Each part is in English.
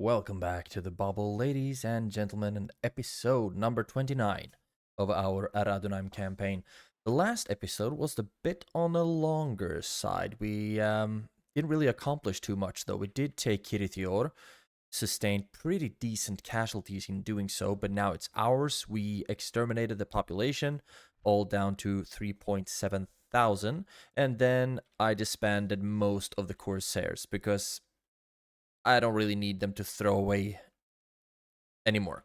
Welcome back to the bubble, ladies and gentlemen, and episode number 29 of our Ar-Âdunâim campaign. The last episode was a bit on the longer side. We didn't really accomplish too much, though. We did take EUR, sustained pretty decent casualties in doing so, but now it's ours. We exterminated the population, all down to 3.7 thousand, and then I disbanded most of the corsairs because I don't really need them to throw away anymore.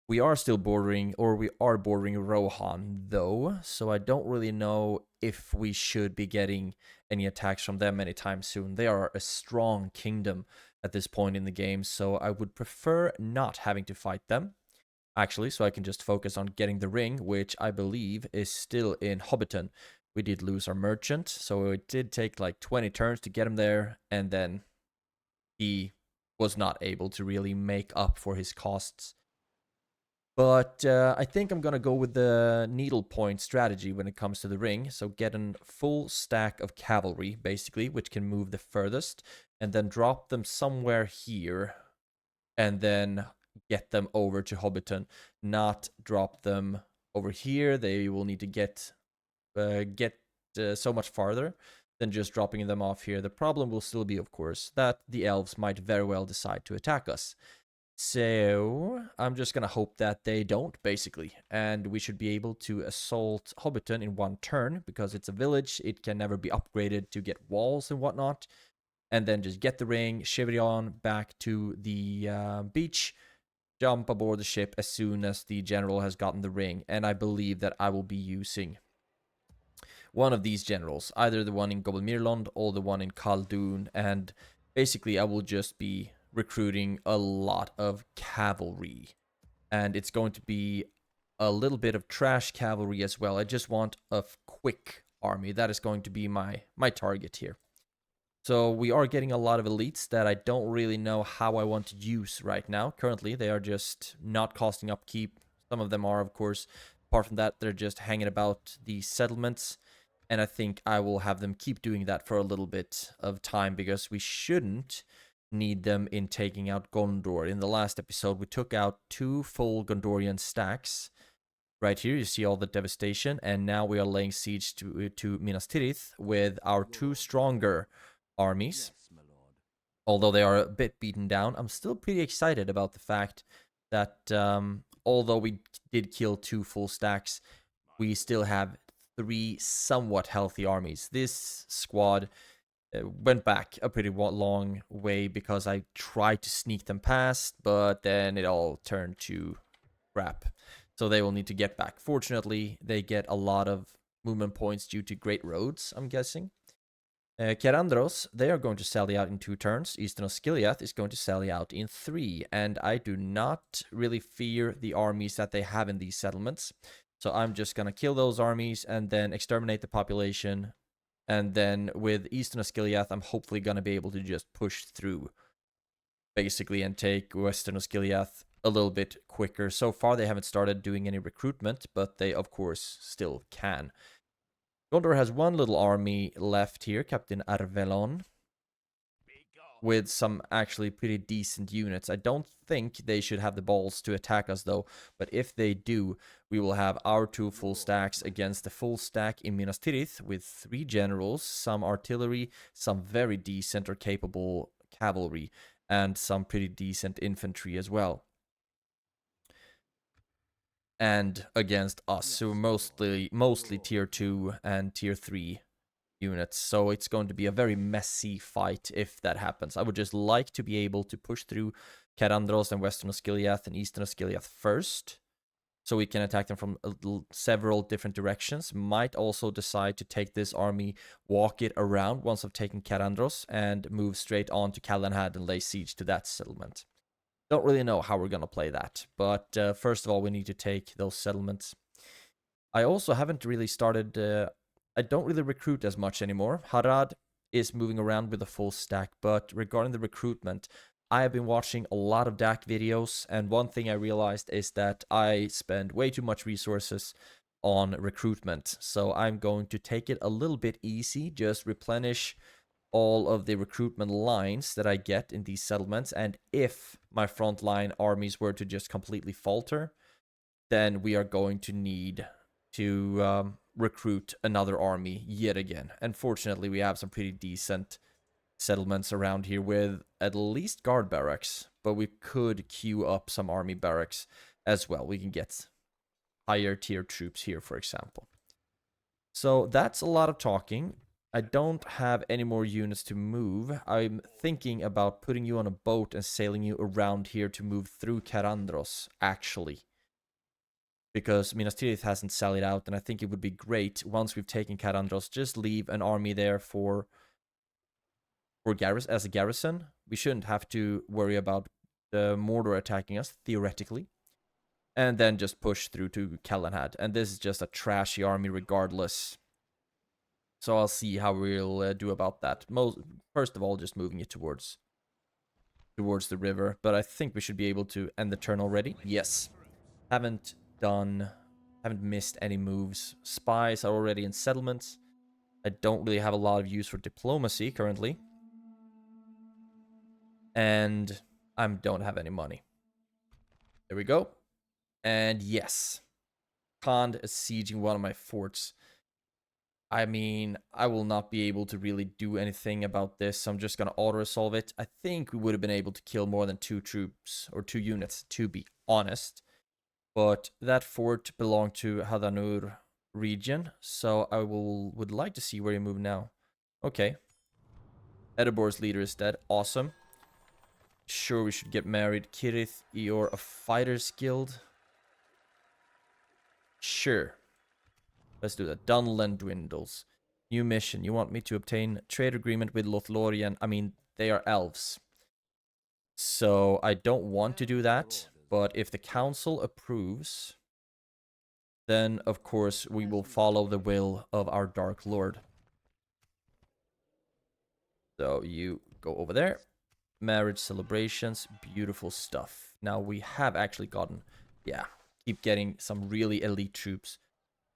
We are still bordering, or we are bordering Rohan, though, so I don't really know if we should be getting any attacks from them anytime soon. They are a strong kingdom at this point in the game, so I would prefer not having to fight them, actually, so I can just focus on getting the ring, which I believe is still in Hobbiton. We did lose our merchant, so it did take like 20 turns to get him there, and then he was not able to really make up for his costs. But I think I'm going to go with the needlepoint strategy when it comes to the ring. So get a full stack of cavalry, basically, which can move the furthest, and then drop them somewhere here, and then get them over to Hobbiton. Not drop them over here. They will need to get so much farther than just dropping them off here. The problem will still be, of course, that the elves might very well decide to attack us. So I'm just gonna hope that they don't, basically, and we should be able to assault Hobbiton in one turn, because it's a village. It can never be upgraded to get walls and whatnot, and then just get the ring, shiv it on back to the beach, jump aboard the ship as soon as the general has gotten the ring, and I believe that I will be using one of these generals, either the one in Gobbelmirlond or the one in Khaldun, and basically I will just be recruiting a lot of cavalry, and it's going to be a little bit of trash cavalry as well. I just want a quick army. That is going to be my target here. So we are getting a lot of elites that I don't really know how I want to use right now. Currently, they are just not costing upkeep. Some of them are, of course. Apart from that, they're just hanging about the settlements, and I think I will have them keep doing that for a little bit of time, because we shouldn't need them in taking out Gondor. In the last episode, we took out 2 full Gondorian stacks. Right here, you see all the devastation, and now we are laying siege to Minas Tirith with our 2 stronger armies. Although they are a bit beaten down, I'm still pretty excited about the fact that although we did kill 2 full stacks, we still have 3 somewhat healthy armies. This squad went back a pretty long way because I tried to sneak them past, but then it all turned to crap. So they will need to get back. Fortunately, they get a lot of movement points due to great roads, I'm guessing. Kerandros, they are going to sally out in 2 turns. Eastern Osgiliath is going to sally out in 3. And I do not really fear the armies that they have in these settlements. So I'm just going to kill those armies and then exterminate the population. And then with Eastern Osgiliath, I'm hopefully going to be able to just push through, basically, and take Western Osgiliath a little bit quicker. So far, they haven't started doing any recruitment, but they, of course, still can. Gondor has 1 little army left here, Captain Arvelon, with some actually pretty decent units. I don't think they should have the balls to attack us, though, but if they do, we will have our 2 full stacks against the full stack in Minas Tirith with 3 generals, some artillery, some very decent or capable cavalry, and some pretty decent infantry as well. And against us, so mostly tier 2 and tier 3 units. So it's going to be a very messy fight if that happens. I would just like to be able to push through Kerandros and Western Osgiliath and Eastern Osgiliath first, so we can attack them from several different directions. Might also decide to take this army, walk it around once I've taken Kerandros, and move straight on to Calenhad and lay siege to that settlement. Don't really know how we're going to play that, but first of all, we need to take those settlements. I also haven't really started... I don't really recruit as much anymore. Harad is moving around with a full stack, but regarding the recruitment, I have been watching a lot of DAC videos, and one thing I realized is that I spend way too much resources on recruitment. So I'm going to take it a little bit easy, just replenish all of the recruitment lines that I get in these settlements, and if my frontline armies were to just completely falter, then we are going to need to recruit another army yet again. And fortunately, we have some pretty decent settlements around here with at least guard barracks, but we could queue up some army barracks as well. We can get higher tier troops here, for example. So that's a lot of talking. I don't have any more units to move. I'm thinking about putting you on a boat and sailing you around here to move through Karandros, actually. Because Minas Tirith hasn't sallied out, and I think it would be great, once we've taken Karandros, just leave an army there for as a garrison. We shouldn't have to worry about the Mordor attacking us, theoretically. And then just push through to Calenhad. And this is just a trashy army regardless. So I'll see how we'll do about that. First of all, just moving it towards the river. But I think we should be able to end the turn already. Yes. Haven't missed any moves. Spies are already in settlements. I don't really have a lot of use for diplomacy currently. And I don't have any money. There we go. And yes, Khan is sieging one of my forts. I mean, I will not be able to really do anything about this, so I'm just going to auto-resolve it. I think we would have been able to kill more than 2 troops, or 2 units, to be honest. But that fort belonged to Hadanur region, so I would like to see where you move now. Okay. Edebor's leader is dead. Awesome. Sure, we should get married. Kirith, EUR, a fighter's guild. Sure. Let's do that. Dunland dwindles. New mission. You want me to obtain trade agreement with Lothlorien? I mean, they are elves. So I don't want to do that. But if the council approves, then of course we will follow the will of our Dark Lord. So you go over there. Marriage celebrations. Beautiful stuff. Now we have actually gotten, yeah, keep getting some really elite troops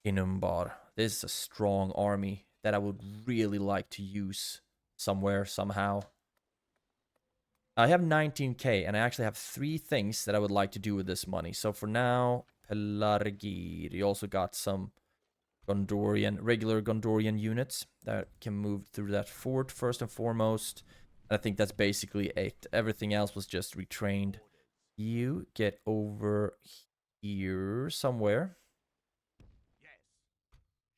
in Umbar. This is a strong army that I would really like to use somewhere, somehow. I have 19k, and I actually have 3 things that I would like to do with this money. So for now, Pelargir. You also got some regular Gondorian units that can move through that fort first and foremost. I think that's basically it. Everything else was just retrained. You get over here somewhere.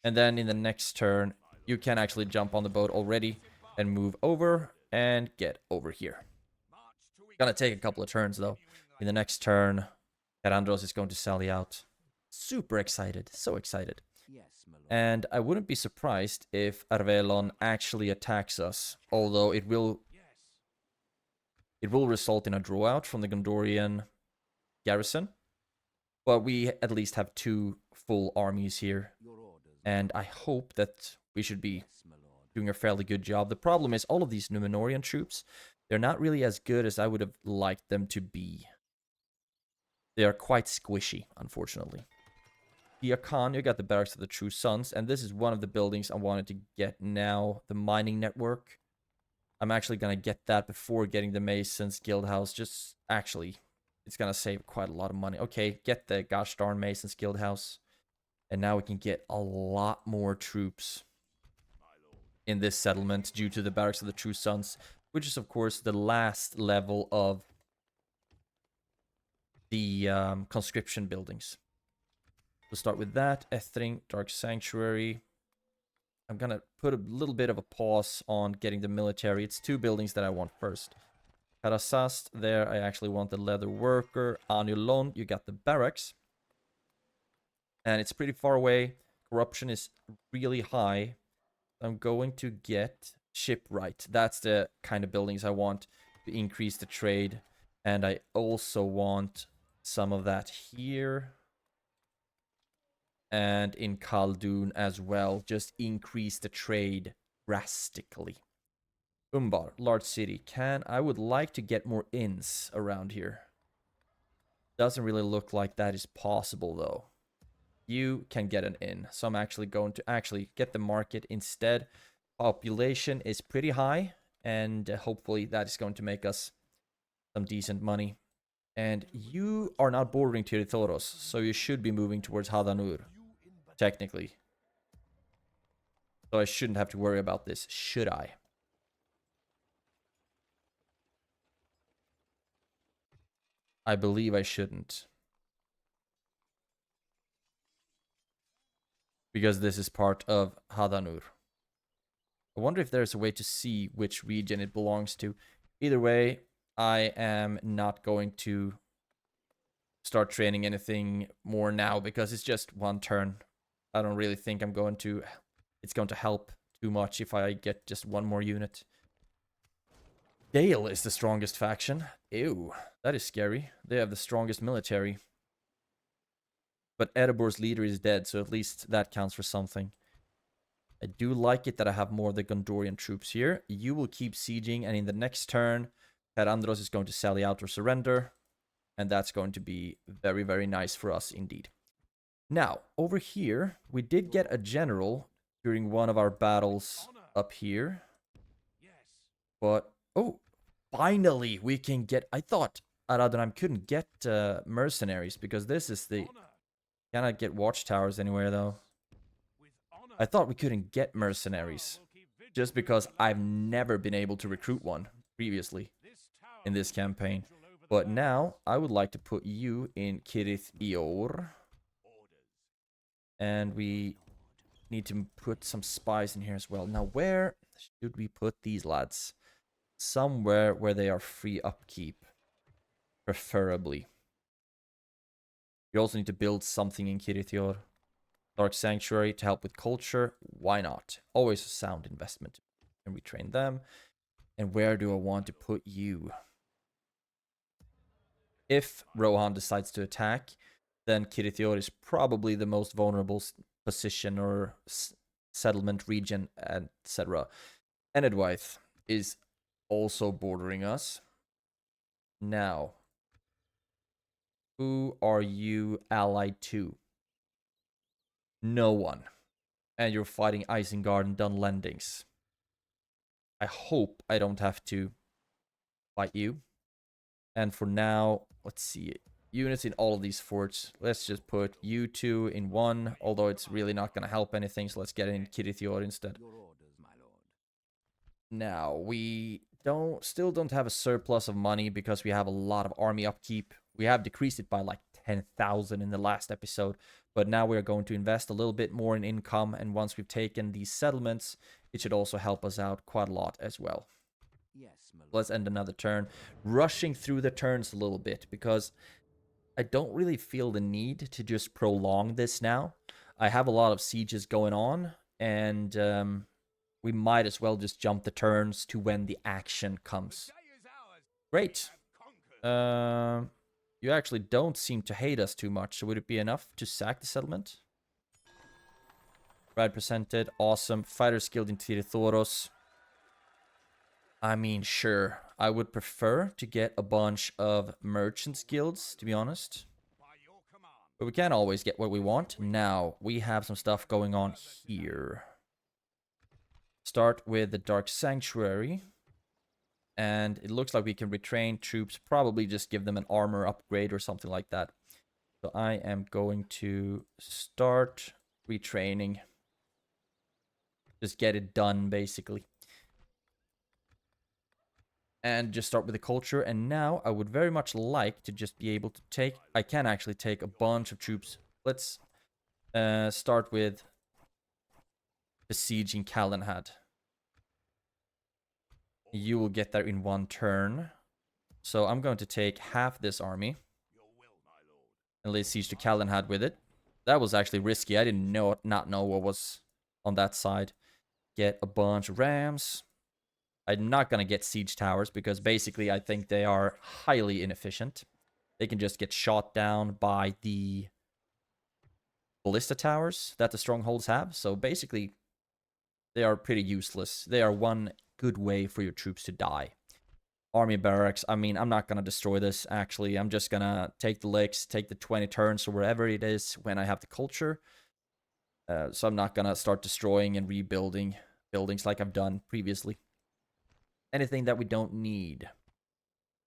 And then in the next turn, you can actually jump on the boat already and move over and get over here. Gonna take a couple of turns though. In the next turn, Karandros is going to sally out. Super excited. So excited. And I wouldn't be surprised if Arvelon actually attacks us. Although it will result in a draw out from the Gondorian garrison. But we at least have 2 full armies here. And I hope that we should be doing a fairly good job. The problem is all of these Númenórean troops, they're not really as good as I would have liked them to be. They are quite squishy, unfortunately. Khan, you got the Barracks of the True Sons, and this is one of the buildings I wanted to get now, the mining network. I'm actually going to get that before getting the Masons Guildhouse. Just, actually, it's going to save quite a lot of money. Okay, get the gosh darn Masons Guildhouse. And now we can get a lot more troops in this settlement due to the Barracks of the True Sons, which is, of course, the last level of the conscription buildings. We'll start with that. Ethring, Dark Sanctuary. I'm going to put a little bit of a pause on getting the military. It's 2 buildings that I want first. Karasast, there I actually want the leather worker. Anulon, you got the barracks. And it's pretty far away. Corruption is really high. I'm going to get shipwright. That's the kind of buildings I want to increase the trade. And I also want some of that here. And in Khaldun as well. Just increase the trade drastically. Umbar, large city. I would like to get more inns around here. Doesn't really look like that is possible though. You can get an inn. So I'm actually going to get the market instead. Population is pretty high. And hopefully that is going to make us some decent money. And you are not bordering Tirithorus, so you should be moving towards Hadanur, technically. So I shouldn't have to worry about this, should I? I believe I shouldn't. Because this is part of Hadanur. I wonder if there's a way to see which region it belongs to. Either way, I am not going to start training anything more now because it's just one turn. I don't really think it's going to help too much if I get just one more unit. Dale is the strongest faction. Ew, that is scary. They have the strongest military. But Erebor's leader is dead, so at least that counts for something. I do like it that I have more of the Gondorian troops here. You will keep sieging, and in the next turn, Herr Andros is going to sally out or surrender. And that's going to be very, very nice for us indeed. Now, over here, we did get a general during one of our battles up here. But, oh, finally we can get... I thought Ar-Âdunâim couldn't get mercenaries because this is the... Cannot get watchtowers anywhere, though. I thought we couldn't get mercenaries just because I've never been able to recruit one previously in this campaign. But now, I would like to put you in Cirith EUR. And we need to put some spies in here as well. Now, where should we put these lads? Somewhere where they are free upkeep. Preferably. We also need to build something in Cirith EUR. Dark Sanctuary to help with culture. Why not? Always a sound investment. And we train them. And where do I want to put you? If Rohan decides to attack, then Cirith EUR is probably the most vulnerable position or settlement region, etc. Enedwaith is also bordering us. Now, who are you allied to? No one. And you're fighting Isengard and Dunlendings. I hope I don't have to fight you. And for now, let's see. Units in all of these forts. Let's just put you two in one. Although it's really not going to help anything. So let's get in Cirith EUR instead. Now, we still don't have a surplus of money because we have a lot of army upkeep. We have decreased it by like 10,000 in the last episode. But now we're going to invest a little bit more in income. And once we've taken these settlements, it should also help us out quite a lot as well. Let's end another turn. Rushing through the turns a little bit because I don't really feel the need to just prolong this now. I have a lot of sieges going on, and we might as well just jump the turns to when the action comes. Great. You actually don't seem to hate us too much, so would it be enough to sack the settlement? Right presented. Awesome. Fighters Guild in Tirithorus. I mean, sure. I would prefer to get a bunch of merchants guilds, to be honest. But we can't always get what we want. Now, we have some stuff going on here. Start with the Dark Sanctuary. And it looks like we can retrain troops. Probably just give them an armor upgrade or something like that. So I am going to start retraining. Just get it done, basically. And just start with the culture. And now I would very much like to just be able to take... I can actually take a bunch of troops. Let's start with besieging Calenhad. You will get there in one turn. So I'm going to take half this army. And lay siege to Calenhad with it. That was actually risky. I didn't not know what was on that side. Get a bunch of rams. I'm not going to get siege towers because basically I think they are highly inefficient. They can just get shot down by the ballista towers that the strongholds have. So basically they are pretty useless. They are one good way for your troops to die. Army barracks, I mean, I'm not going to destroy this actually. I'm just going to take the licks, take the 20 turns or wherever it is when I have the culture. So I'm not going to start destroying and rebuilding buildings like I've done previously. anything that we don't need.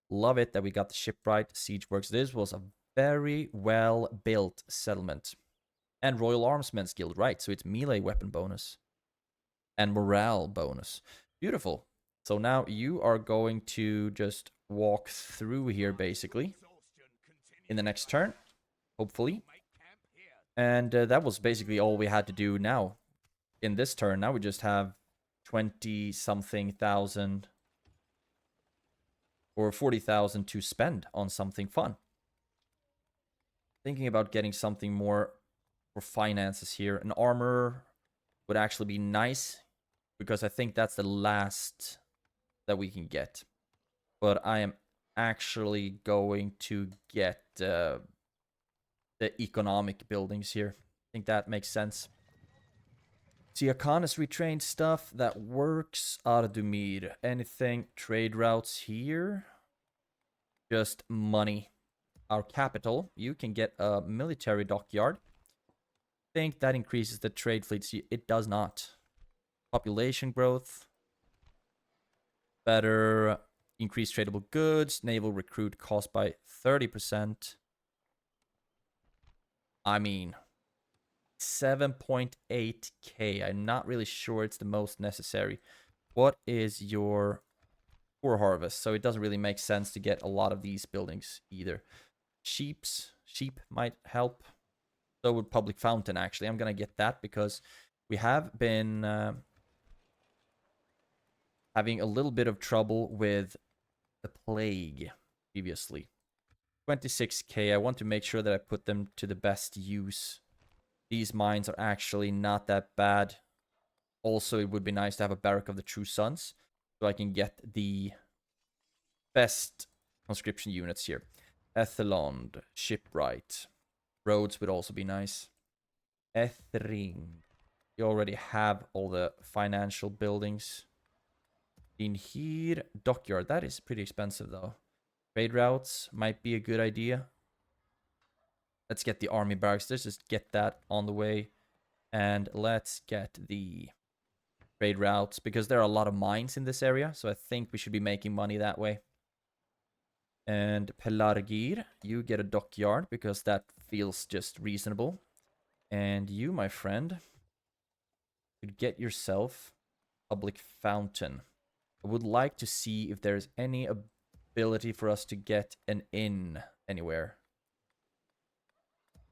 Love it that we got the shipwright, siege works. This was a very well built settlement. And Royal Armsmen's Guild, right? So it's melee weapon bonus and morale bonus. Beautiful. So now you are going to just walk through here basically in the next turn, hopefully. And that was basically all we had to do now in this turn. Now we just have 20 something thousand or 40,000 to spend on something fun. Thinking about getting something more for finances here. An armor would actually be nice because I think that's the last that we can get. But I am actually going to get the economic buildings here. I think that makes sense. Tiakan's retrained stuff that works. Ar-Âdunâim. Anything? Trade routes here? Just money. Our capital. You can get a military dockyard. I think that increases the trade fleets. It does not. Population growth. Better increased tradable goods. Naval recruit cost by 30%. I mean, 7.8k. I'm not really sure it's the most necessary. What is your poor harvest? So it doesn't really make sense to get a lot of these buildings either. Sheep might help. So would public fountain, actually. I'm gonna get that because we have been having a little bit of trouble with the plague previously. 26k. I want to make sure that I put them to the best use. These mines are actually not that bad. Also, it would be nice to have a barrack of the True Sons so I can get the best conscription units here. Ethelond, shipwright. Roads would also be nice. Ethring. You already have all the financial buildings. In here, dockyard. That is pretty expensive though. Trade routes might be a good idea. Let's get the army barracks. Let's just get that on the way. And let's get the trade routes because there are a lot of mines in this area. So I think we should be making money that way. And Pelargir, you get a dockyard because that feels just reasonable. And you, my friend, could get yourself public fountain. I would like to see if there's any ability for us to get an inn anywhere.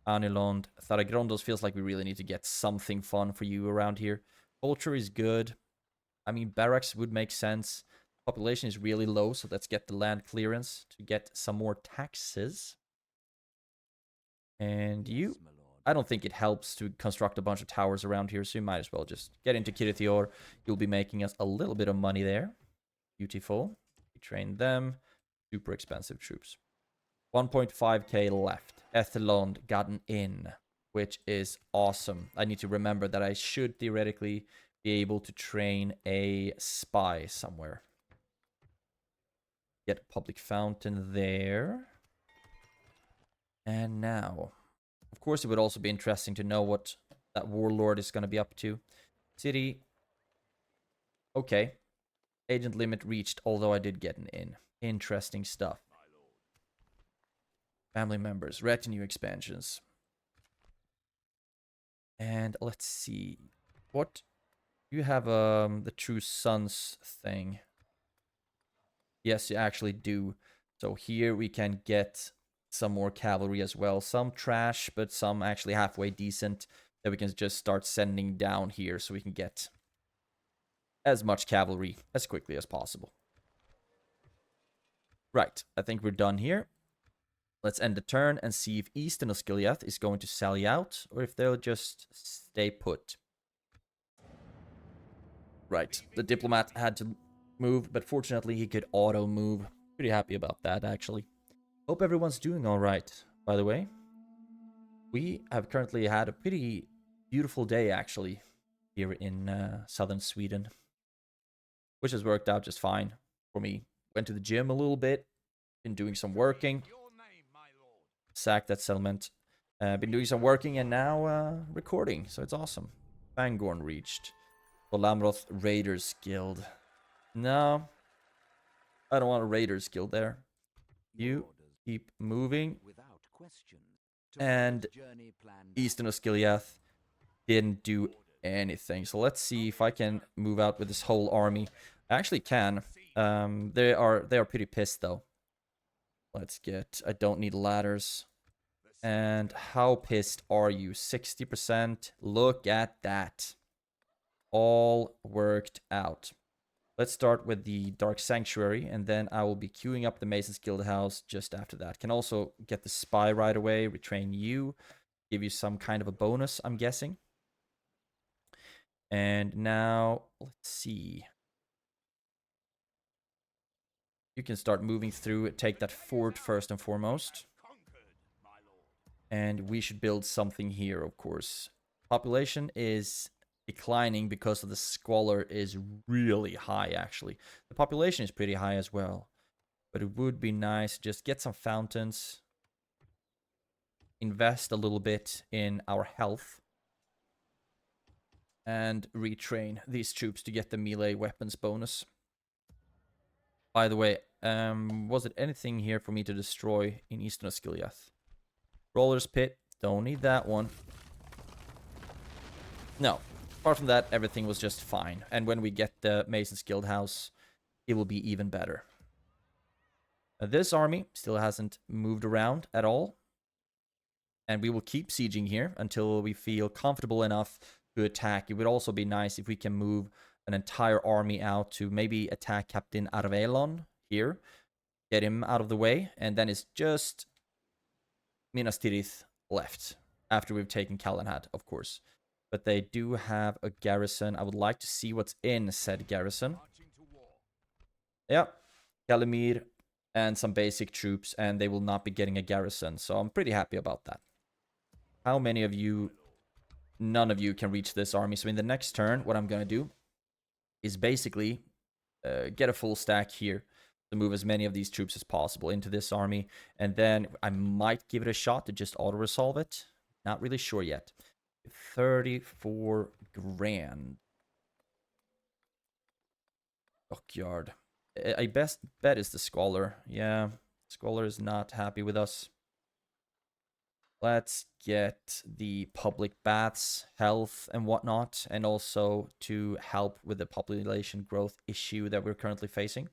Anilond, Tharagrondos feels like we really need to get something fun for you around here. Culture is good. I mean, barracks would make sense. Population is really low, so let's get the land clearance to get some more taxes. And you, I don't think it helps to construct a bunch of towers around here, so you might as well just get into Kirithior. You'll be making us a little bit of money there. Beautiful. We train them. Super expensive troops. 1.5k left. Ethelond gotten in, which is awesome. I need to remember that I should theoretically be able to train a spy somewhere. Get public fountain there. And now, of course, it would also be interesting to know what that warlord is going to be up to. City. Okay. Agent limit reached, although I did get an in. Interesting stuff. Family members, retinue expansions. And let's see. What? You have the True Sons thing. Yes, you actually do. So here we can get some more cavalry as well. Some trash, but some actually halfway decent that we can just start sending down here so we can get as much cavalry as quickly as possible. Right, I think we're done here. Let's end the turn and see if Eastern Osgiliath is going to sally out or if they'll just stay put. Right, the diplomat had to move, but fortunately he could auto move. Pretty happy about that, actually. Hope everyone's doing all right, by the way. We have currently had a pretty beautiful day, actually, here in southern Sweden, which has worked out just fine for me. Went to the gym a little bit, been doing some working. Sacked that settlement. Been doing some working and now recording, so it's awesome. Vanguard reached. Volamroth Raiders Guild. No, I don't want a Raider's Guild there. You keep moving. And Eastern Osgiliath didn't do anything. So let's see if I can move out with this whole army. I actually can. They are pretty pissed though. Let's get... I don't need ladders. And how pissed are you? 60%. Look at that. All worked out. Let's start with the Dark Sanctuary, and then I will be queuing up the Mason's Guild House just after that. Can also get the Spy right away, retrain you, give you some kind of a bonus, I'm guessing. And now, let's see. You can start moving through, take that fort first and foremost. And we should build something here, of course. Population is declining because of the squalor is really high, actually. The population is pretty high as well. But it would be nice to just get some fountains. Invest a little bit in our health. And retrain these troops to get the melee weapons bonus. By the way, was it anything here for me to destroy in Eastern Osgiliath? Roller's Pit, don't need that one. No. Apart from that, everything was just fine. And when we get the Mason's Guild House, it will be even better. This army still hasn't moved around at all. And we will keep sieging here until we feel comfortable enough to attack. It would also be nice if we can move an entire army out to maybe attack Captain Arvelon here. Get him out of the way. And then it's just Minas Tirith left. After we've taken Calenhad, of course. But they do have a garrison. I would like to see what's in said garrison. Yeah, Galimir and some basic troops, and they will not be getting a garrison. So I'm pretty happy about that. How many of you... None of you can reach this army. So in the next turn, what I'm going to do is basically get a full stack here to move as many of these troops as possible into this army. And then I might give it a shot to just auto-resolve it. Not really sure yet. 34 grand. Dockyard. I best bet is the Scholar. Yeah, Scholar is not happy with us. Let's get the public baths, health, and whatnot, and also to help with the population growth issue that we're currently facing.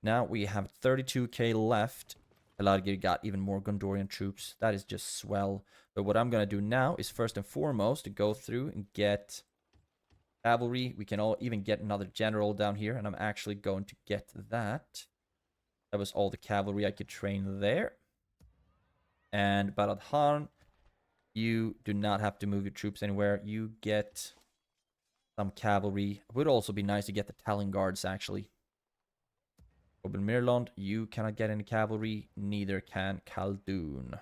Now we have 32k left. Eladgir got even more Gondorian troops. That is just swell. But what I'm going to do now is first and foremost to go through and get cavalry. We can all even get another general down here, and I'm actually going to get that. That was all the cavalry I could train there. And Baradhan, you do not have to move your troops anywhere. You get some cavalry. It would also be nice to get the Talon Guards, actually. Oben Mirlond, you cannot get any cavalry. Neither can Khaldun.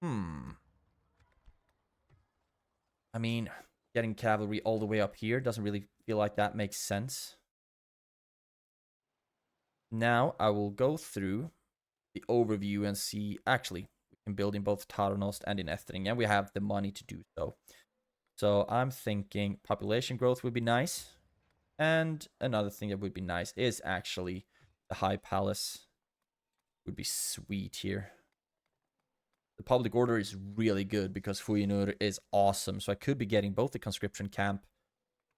I mean, getting cavalry all the way up here doesn't really feel like that makes sense. Now I will go through the overview and see... Actually, we can build in both Taranost and in Ethring, and we have the money to do so. So I'm thinking population growth would be nice. And another thing that would be nice is actually the High Palace. Would be sweet here. The public order is really good because Fuyinur is awesome. So I could be getting both the conscription camp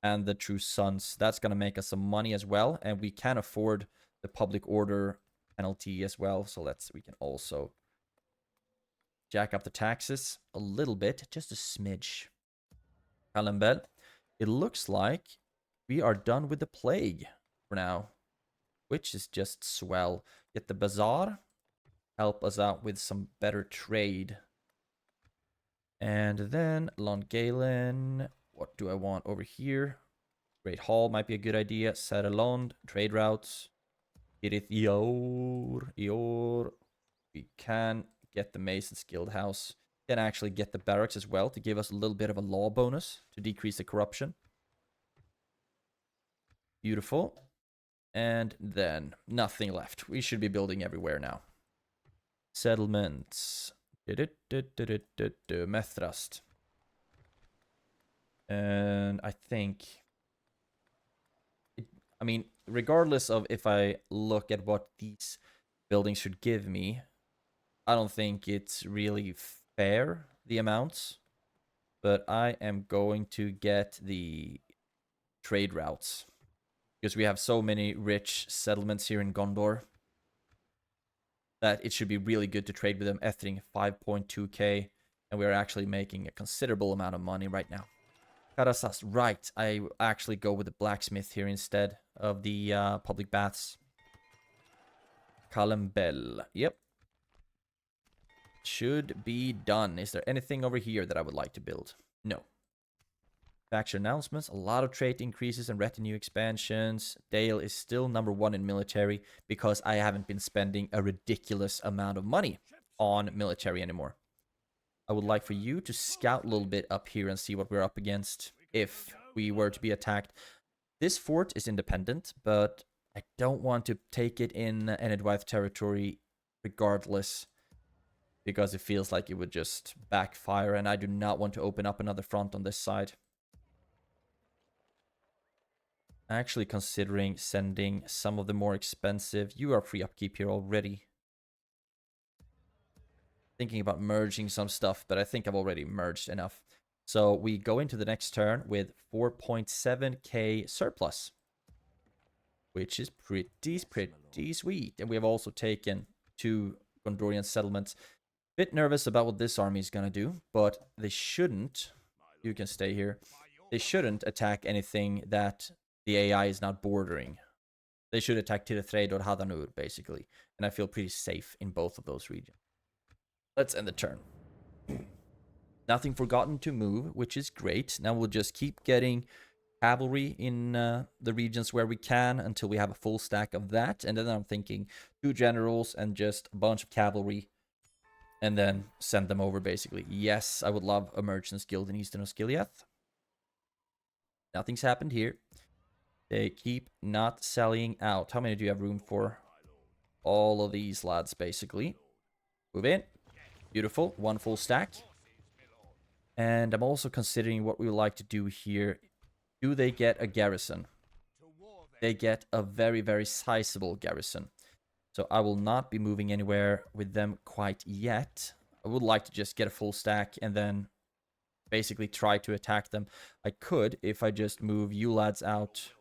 and the True Sons. That's going to make us some money as well. And we can afford the public order penalty as well. So we can also jack up the taxes a little bit. Just a smidge. Kalembel. It looks like we are done with the plague for now, which is just swell. Get the bazaar, help us out with some better trade. And then Longalen, what do I want over here? Great Hall might be a good idea. Saralond, trade routes. Irith EUR. We can get the Mason's Guild House. Can actually get the barracks as well to give us a little bit of a law bonus to decrease the corruption. Beautiful. And then nothing left. We should be building everywhere now. Settlements. Methrust. And I think I mean, regardless of if I look at what these buildings should give me, I don't think it's really fair, the amounts. But I am going to get the trade routes. Because we have so many rich settlements here in Gondor that it should be really good to trade with them. Ethering 5.2k, and we're actually making a considerable amount of money right now. Karasas, right. I actually go with the blacksmith here instead of the public baths. Kalembel, yep. Should be done. Is there anything over here that I would like to build? No. Faction announcements, a lot of trait increases and retinue expansions. Dale is still #1 in military because I haven't been spending a ridiculous amount of money on military anymore. I would like for you to scout a little bit up here and see what we're up against if we were to be attacked. This fort is independent, but I don't want to take it in Enedwyth territory regardless, because it feels like it would just backfire, and I do not want to open up another front on this side. Actually considering sending some of the more expensive. You are free upkeep here already. Thinking about merging some stuff, but I think I've already merged enough. So we go into the next turn with 4.7k surplus, which is pretty sweet. And we have also taken 2 Gondorian settlements. Bit nervous about what this army is gonna do, but they shouldn't. You can stay here. They shouldn't attack anything that the AI is not bordering. They should attack Tirithraid or Hadanur, basically. And I feel pretty safe in both of those regions. Let's end the turn. Nothing forgotten to move, which is great. Now we'll just keep getting cavalry in the regions where we can until we have a full stack of that. And then I'm thinking 2 generals and just a bunch of cavalry. And then send them over, basically. Yes, I would love a Merchants Guild in Eastern Osgiliath. Nothing's happened here. They keep not selling out. How many do you have room for? All of these lads, basically. Move in. Beautiful. 1 full stack. And I'm also considering what we would like to do here. Do they get a garrison? They get a very, very sizable garrison. So I will not be moving anywhere with them quite yet. I would like to just get a full stack and then basically try to attack them. I could if I just move you lads out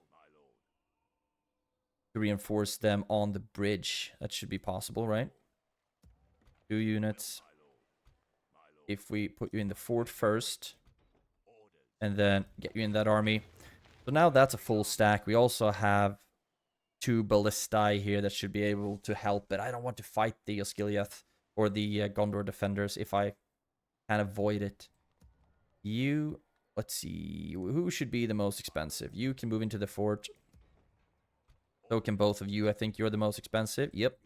to reinforce them on the bridge. That should be possible, right? 2 units. If we put you in the fort first and then get you in that army. So now that's a full stack. We also have 2 ballistae here that should be able to help, but I don't want to fight the Osgiliath or the Gondor defenders if I can avoid it. You, let's see, who should be the most expensive? You can move into the fort. So can both of you. I think you're the most expensive. Yep.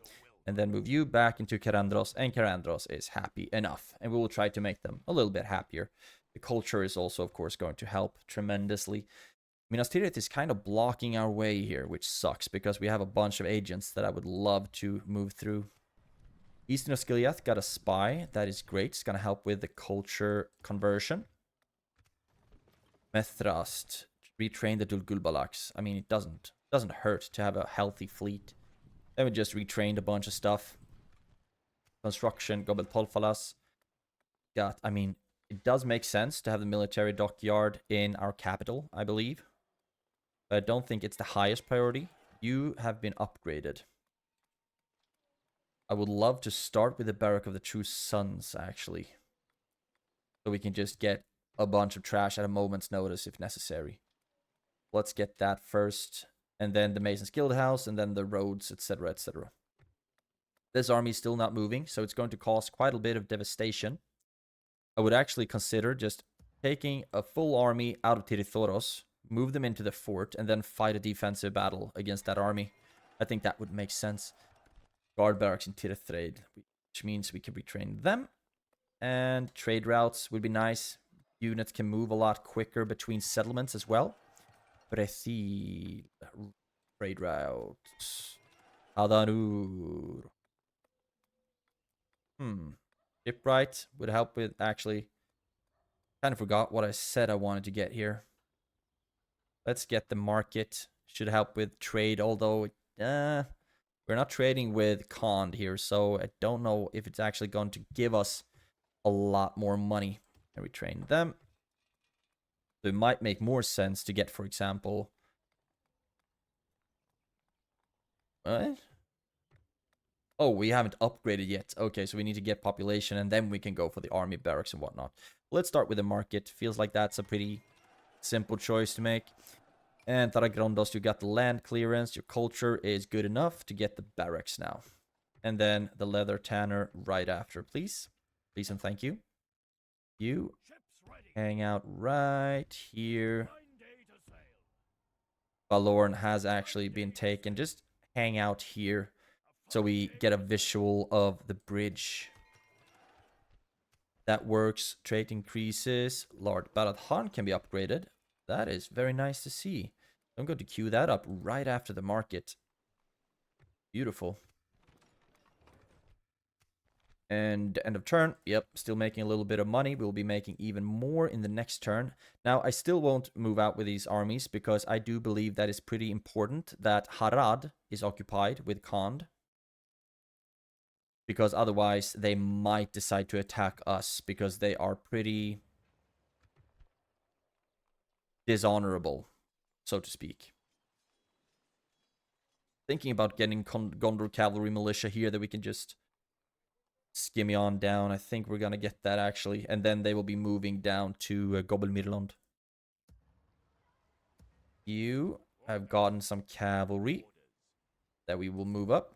And then move you back into Karandros, and Karandros is happy enough. And we will try to make them a little bit happier. The culture is also, of course, going to help tremendously. Minas Tirith is kind of blocking our way here, which sucks, because we have a bunch of agents that I would love to move through. Eastern Osgiliath got a spy. That is great. It's going to help with the culture conversion. Methrast, retrain the Dulgulbalaks. I mean, it doesn't hurt to have a healthy fleet. Then we just retrained a bunch of stuff. Construction, Gobel Tolfalas. Got, I mean, it does make sense to have the military dockyard in our capital, I believe. But I don't think it's the highest priority. You have been upgraded. I would love to start with the Barrack of the True Sons, actually. So we can just get a bunch of trash at a moment's notice if necessary. Let's get that first. And then the Mason's Guild House, and then the roads, etc., etc. This army is still not moving, so it's going to cause quite a bit of devastation. I would actually consider just taking a full army out of Tirithoros, move them into the fort, and then fight a defensive battle against that army. I think that would make sense. Guard barracks in Tirithraid, which means we can retrain them. And trade routes would be nice. Units can move a lot quicker between settlements as well. But I see trade routes. Hadanur. Shipwright would help with, actually. Kind of forgot what I said I wanted to get here. Let's get the market. should help with trade, although we're not trading with Khand here, so I don't know if it's actually going to give us a lot more money. And we train them. So it might make more sense to get, for example... What? Oh, we haven't upgraded yet. Okay, so we need to get population, and then we can go for the army barracks and whatnot. Let's start with the market. Feels like that's a pretty simple choice to make. And Taragrondos, you got the land clearance. Your culture is good enough to get the barracks now. And then the leather tanner right after, please. Please and thank you. You hang out right here. Valorn has actually been taken. Just hang out here so we get a visual of the bridge. That works. Trait increases. Lord Baradhan can be upgraded. That is very nice to see. I'm going to queue that up right after the market. Beautiful. And end of turn. Yep, still making a little bit of money. We'll be making even more in the next turn. Now, I still won't move out with these armies because I do believe that it's pretty important that Harad is occupied with Khand. Because otherwise, they might decide to attack us because they are pretty dishonorable, so to speak. Thinking about getting Gondor cavalry militia here that we can just skimmy on down. I think we're gonna get that actually, and then they will be moving down to Gobelmirland. You have gotten some cavalry that we will move up.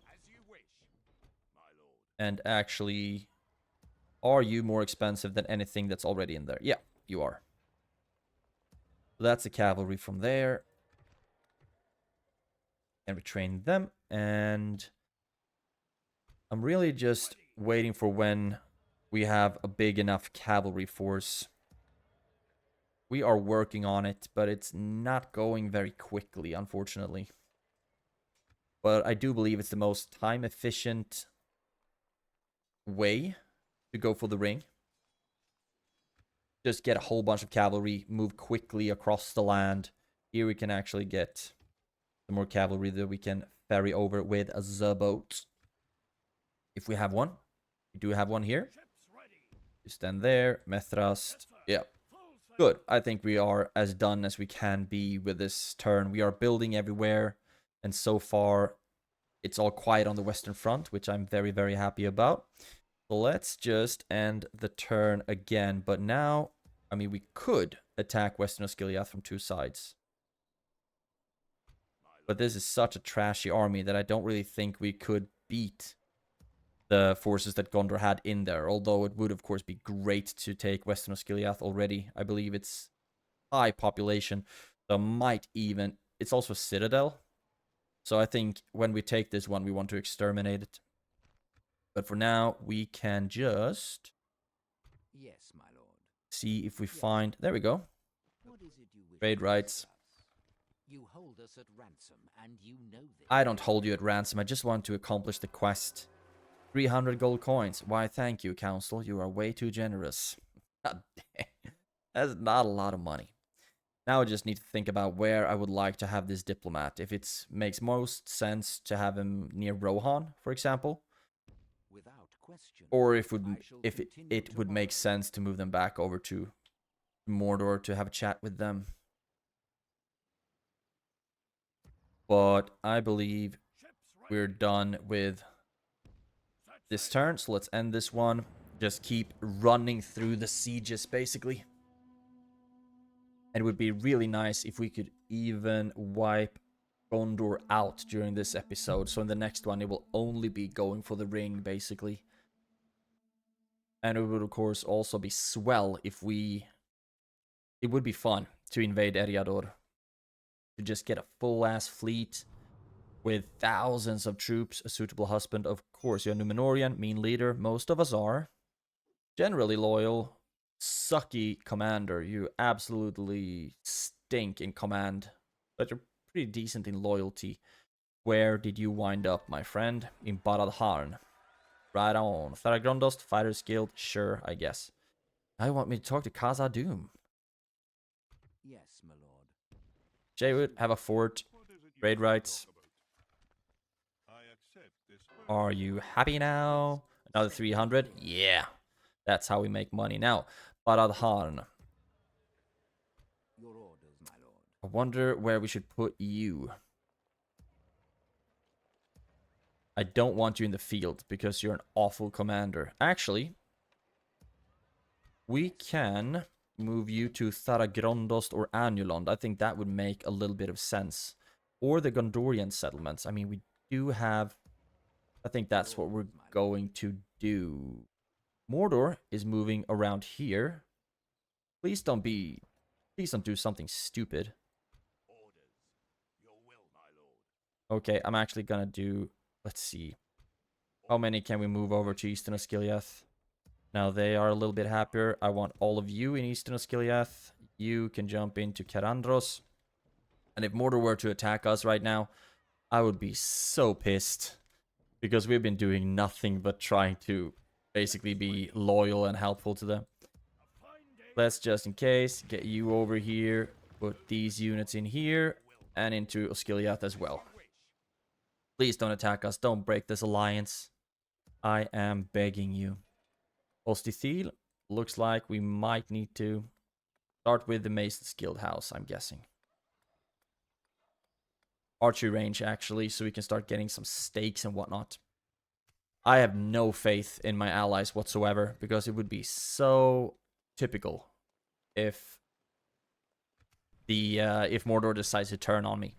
And actually, are you more expensive than anything that's already in there? Yeah, you are. So that's the cavalry from there. And we train them, and I'm really just waiting for when we have a big enough cavalry force. We are working on it, but it's not going very quickly, unfortunately. But I do believe it's the most time-efficient way to go for the ring. Just get a whole bunch of cavalry, move quickly across the land. Here we can actually get some more cavalry that we can ferry over with a boat. If we have one. We do have one here. You stand there, Methrast. Yeah. Good. I think we are as done as we can be with this turn. We are building everywhere. And so far, it's all quiet on the Western Front, which I'm very, very happy about. So let's just end the turn again. But now, I mean, we could attack Western Osgiliath from two sides. But this is such a trashy army that I don't really think we could beat the forces that Gondor had in there. Although it would, of course, be great to take Western Osgiliath already. I believe it's high population. So might even... It's also a citadel. So I think when we take this one, we want to exterminate it. But for now, we can just... Yes, my lord. See if we find... There we go. What is it you wish Trade to rights. discuss? You hold us at ransom, and you know this. I don't hold you at ransom. I just want to accomplish the quest. 300 gold coins. Why, thank you, Council. You are way too generous. God damn. That's not a lot of money. Now I just need to think about where I would like to have this diplomat. If it makes most sense to have him near Rohan, for example. Without question. Or if it would make sense to move them back over to Mordor to have a chat with them. But I believe we're done with this turn. So let's end this one. Just keep running through the sieges, basically. And it would be really nice if we could even wipe Gondor out during this episode. So in the next one, it will only be going for the ring, basically. And it would, of course, also be swell if we... It would be fun to invade Eriador. To just get a full-ass fleet with thousands of troops, a suitable husband. Of course, you're a Númenórean, mean leader. Most of us are. Generally loyal. Sucky commander. You absolutely stink in command. But you're pretty decent in loyalty. Where did you wind up, my friend? In Baradharn. Right on. Tharagondost, Fighters Guild. Sure, I guess. Now you want me to talk to Khazad-dûm. Yes, my lord. Jaywood, have a fort. Trade rights. Are you happy now? Another 300? Yeah. That's how we make money. Now, Baradhan. Your orders, my lord. I wonder where we should put you. I don't want you in the field because you're an awful commander. Actually, we can move you to Tharagrondost or Anulond. I think that would make a little bit of sense. Or the Gondorian settlements. I mean, we do have... I think that's what we're going to do. Mordor is moving around here. Please don't do something stupid. Okay, I'm actually gonna do... Let's see. How many can we move over to Eastern Osgiliath? Now they are a little bit happier. I want all of you in Eastern Osgiliath. You can jump into Karandros. And if Mordor were to attack us right now, I would be so pissed. Because we've been doing nothing but trying to basically be loyal and helpful to them. Let's just in case get you over here. Put these units in here. And into Osgiliath as well. Please don't attack us. Don't break this alliance. I am begging you. Ostithil, looks like we might need to start with the Mason's Guild House, I'm guessing. Archery range, actually, so we can start getting some stakes and whatnot. I have no faith in my allies whatsoever, because it would be so typical if Mordor decides to turn on me.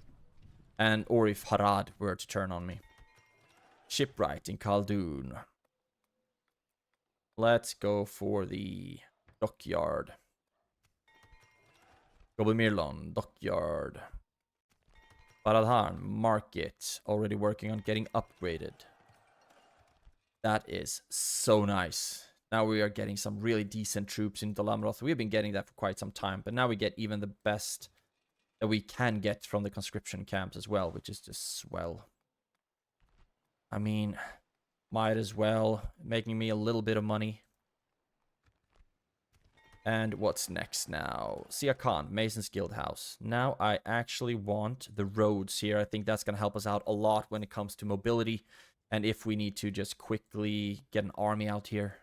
Or if Harad were to turn on me. Shipwright in Khaldun. Let's go for the dockyard. Gobemirlon, dockyard. Baradhan, market. Already working on getting upgraded. That is so nice. Now we are getting some really decent troops in Dalamroth. We've been getting that for quite some time. But now we get even the best that we can get from the conscription camps as well. Which is just swell. I mean... Might as well, making me a little bit of money. And what's next now? Siakan, Mason's Guild House. Now I actually want the roads here. I think that's going to help us out a lot when it comes to mobility. And if we need to just quickly get an army out here.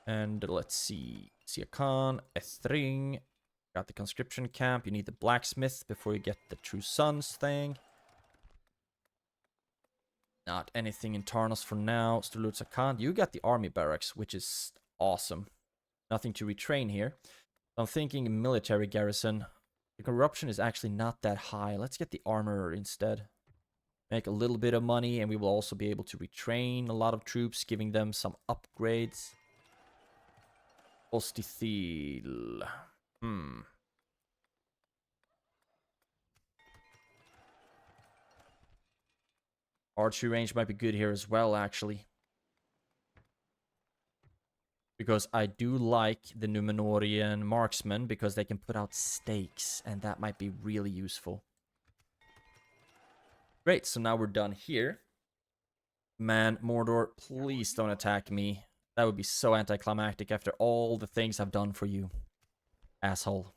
And let's see. Siakan, Ethring. Got the conscription camp. You need the blacksmith before you get the True Sons thing. Not anything in Tarnos for now. Strelutsakan, you got the army barracks, which is awesome. Nothing to retrain here. I'm thinking military garrison. The corruption is actually not that high. Let's get the armorer instead. Make a little bit of money, and we will also be able to retrain a lot of troops, giving them some upgrades. Ostithil. Archery range might be good here as well, actually. Because I do like the Númenórean marksmen, because they can put out stakes, and that might be really useful. Great, so now we're done here. Man, Mordor, please don't attack me. That would be so anticlimactic after all the things I've done for you. Asshole.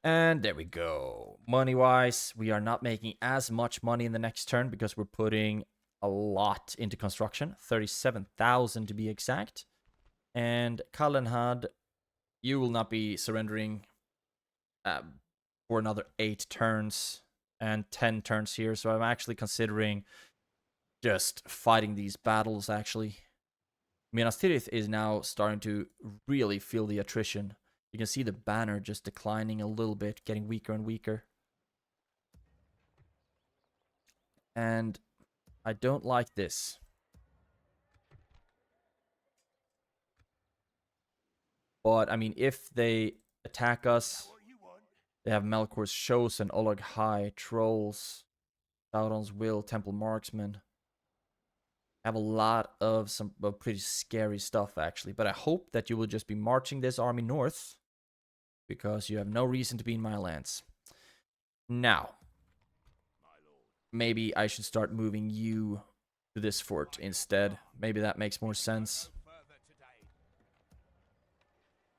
And there we go. Money-wise, we are not making as much money in the next turn because we're putting a lot into construction. 37,000 to be exact. And Kalenhad, you will not be surrendering for another 8 turns and 10 turns here. So I'm actually considering just fighting these battles, actually. Minas Tirith is now starting to really feel the attrition. You can see the banner just declining a little bit, getting weaker and weaker. And I don't like this. But, I mean, if they attack us, they have Melkor's Chosen, Oleg High, Trolls, Sauron's Will, Temple Marksman. Have a lot of some pretty scary stuff, actually. But I hope that you will just be marching this army north, because you have no reason to be in my lands. Now, maybe I should start moving you to this fort instead. Maybe that makes more sense.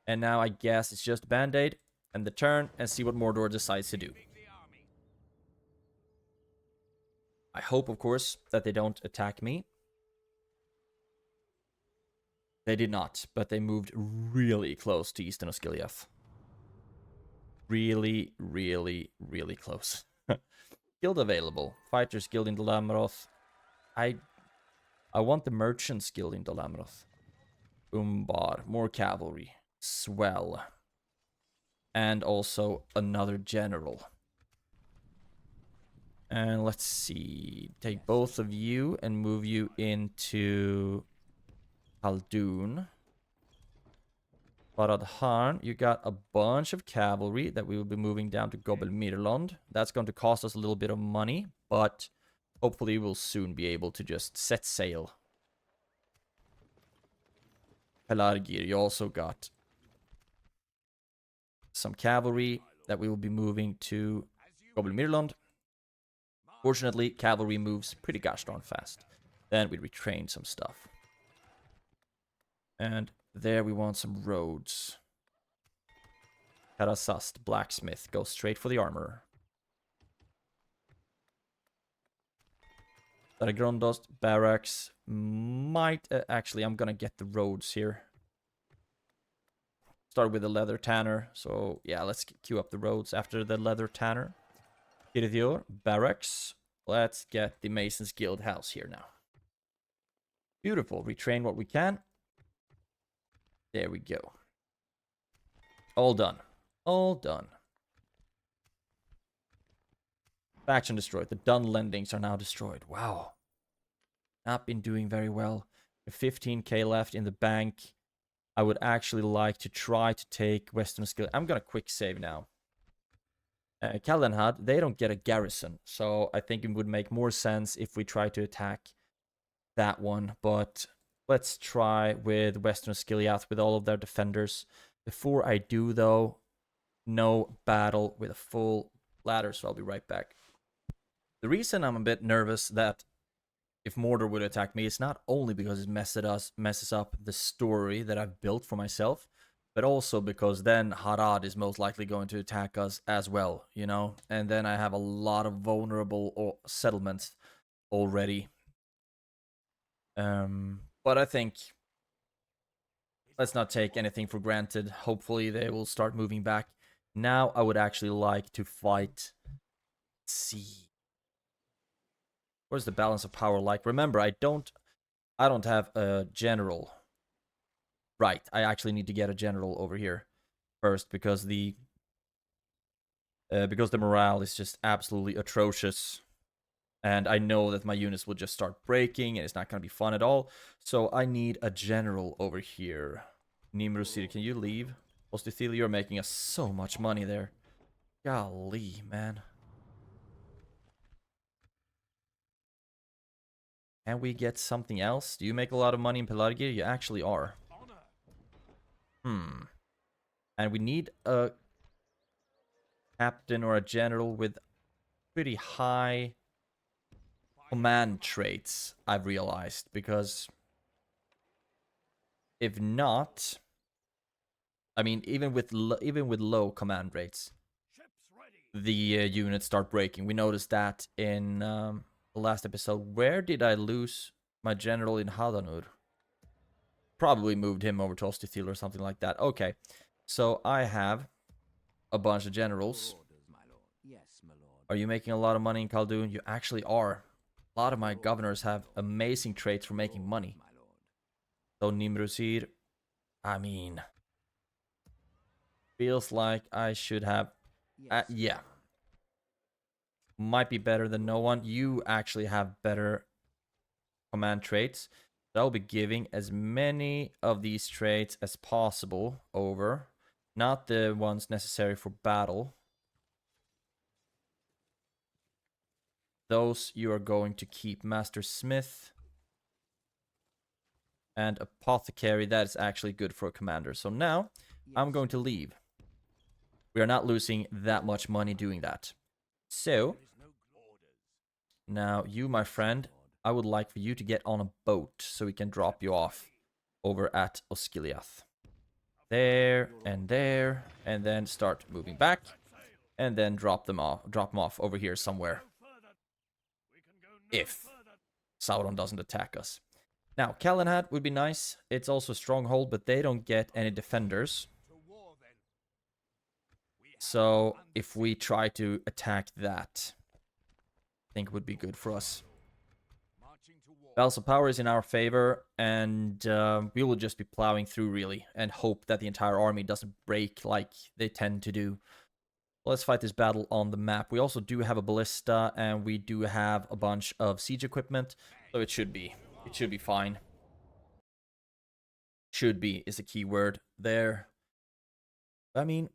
And now I guess it's just Band-Aid. end the turn, and see what Mordor decides to do. I hope, of course, that they don't attack me. They did not, but they moved really close to Eastern Osgiliath. Really, really, really close. Guild available. Fighters Guild in Dalameroth. I want the Merchants Guild in Dalameroth. Umbar. More cavalry. Swell. And also another general. And let's see. Take both of you and move you into Khaldun. Faradhan, you got a bunch of cavalry that we will be moving down to Gobelmirland. That's going to cost us a little bit of money, but hopefully we'll soon be able to just set sail. Pelargir, you also got some cavalry that we will be moving to Gobelmirland. Fortunately, cavalry moves pretty gosh darn fast. Then we retrain some stuff. And there we want some roads. Karasast, blacksmith, go straight for the armor. Daragrondost, barracks, might... actually, I'm gonna get the roads here. Start with the leather tanner. So, yeah, let's queue up the roads after the leather tanner. Kirithyor, barracks. Let's get the Mason's Guild house here now. Beautiful. Retrain what we can. There we go. All done. All done. Faction destroyed. The Dunlendings are now destroyed. Wow. Not been doing very well. 15k left in the bank. I would actually like to try to take Western Skill. I'm gonna quick save now. Kaldenhad, they don't get a garrison. So I think it would make more sense if we try to attack that one. But let's try with Western Skiliath with all of their defenders. Before I do, though, no battle with a full ladder, so I'll be right back. The reason I'm a bit nervous that if Mordor would attack me, it's not only because it messes up the story that I've built for myself, but also because then Harad is most likely going to attack us as well, you know? And then I have a lot of vulnerable settlements already. But I think let's not take anything for granted. Hopefully they will start moving back. Now I would actually like to fight. Let's see. Where's the balance of power like? Remember, I don't have a general. Right, I actually need to get a general over here first because the morale is just absolutely atrocious. And I know that my units will just start breaking and it's not going to be fun at all. So I need a general over here. Nimrusir, can you leave? Ostithili, you're making us so much money there. Golly, man. Can we get something else? Do you make a lot of money in Pelargir? You actually are. And we need a captain or a general with pretty high command traits, I've realized, because if not, I mean, even with low command rates, the units start breaking. We noticed that in the last episode. Where did I lose my general in Hadanur? Probably moved him over to Ostithil or something like that. Okay, so I have a bunch of generals. Are you making a lot of money in Khaldun? You actually are. A lot of my governors have amazing traits for making money. So Nimrusir, I mean, feels like I should have, yeah. Might be better than no one. You actually have better command traits. So I'll be giving as many of these traits as possible over. Not the ones necessary for battle. Those you are going to keep. Master Smith and Apothecary. That is actually good for a commander. So now I'm going to leave. We are not losing that much money doing that. So now you, my friend, I would like for you to get on a boat so we can drop you off over at Osgiliath. there, and there, and then start moving back, and then drop them off over here somewhere. If Sauron doesn't attack us. Now, Calenhat would be nice. It's also a stronghold, but they don't get any defenders. So, if we try to attack that, I think it would be good for us. Balance of Power is in our favor, and we will just be plowing through, really, and hope that the entire army doesn't break like they tend to do. Let's fight this battle on the map. We also do have a ballista, and we do have a bunch of siege equipment, so it should be fine. Should be is a key word there. I mean,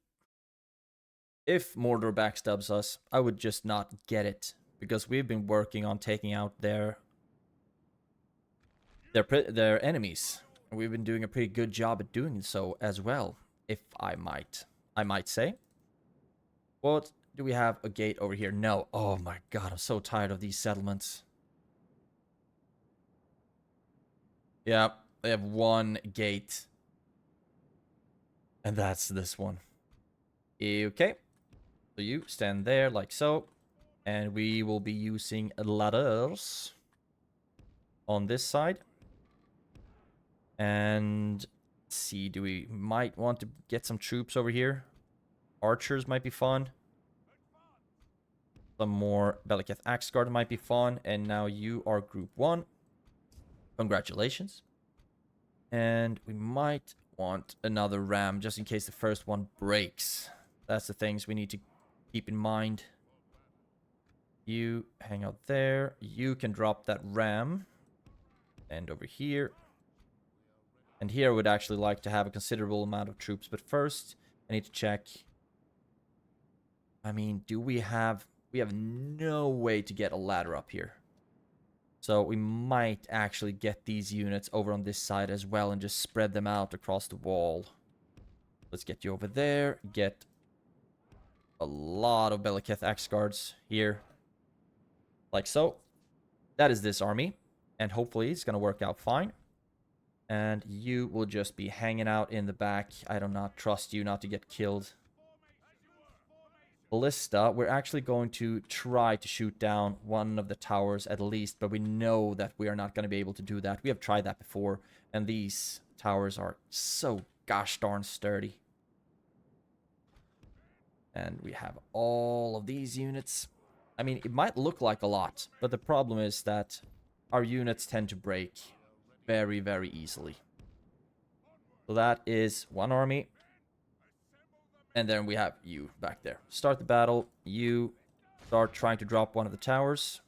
if Mordor backstabs us, I would just not get it, because we've been working on taking out their enemies. We've been doing a pretty good job at doing so as well, if I might say. What do we have? A gate over here? No. Oh my god, I'm so tired of these settlements. Yeah, they have one gate. And that's this one. Okay. So you stand there like so. And we will be using ladders on this side. And let's see, we might want to get some troops over here. Archers might be fun. Some more Belliceth Axe Guard might be fun. And now you are Group 1. Congratulations. And we might want another ram just in case the first one breaks. That's the things we need to keep in mind. You hang out there. You can drop that ram. And over here. And here I would actually like to have a considerable amount of troops. But first, I need to check. I mean, do we have... We have no way to get a ladder up here. So we might actually get these units over on this side as well and just spread them out across the wall. Let's get you over there. Get a lot of Belliceth Axe Guards here. Like so. That is this army. And hopefully it's going to work out fine. And you will just be hanging out in the back. I do not trust you not to get killed. Ballista, we're actually going to try to shoot down one of the towers at least, but we know that we are not going to be able to do that. We have tried that before, and these towers are so gosh darn sturdy. And we have all of these units. I mean, it might look like a lot, but the problem is that our units tend to break very, very easily. So that is one army. And then we have you back there. Start the battle. You start trying to drop one of the towers.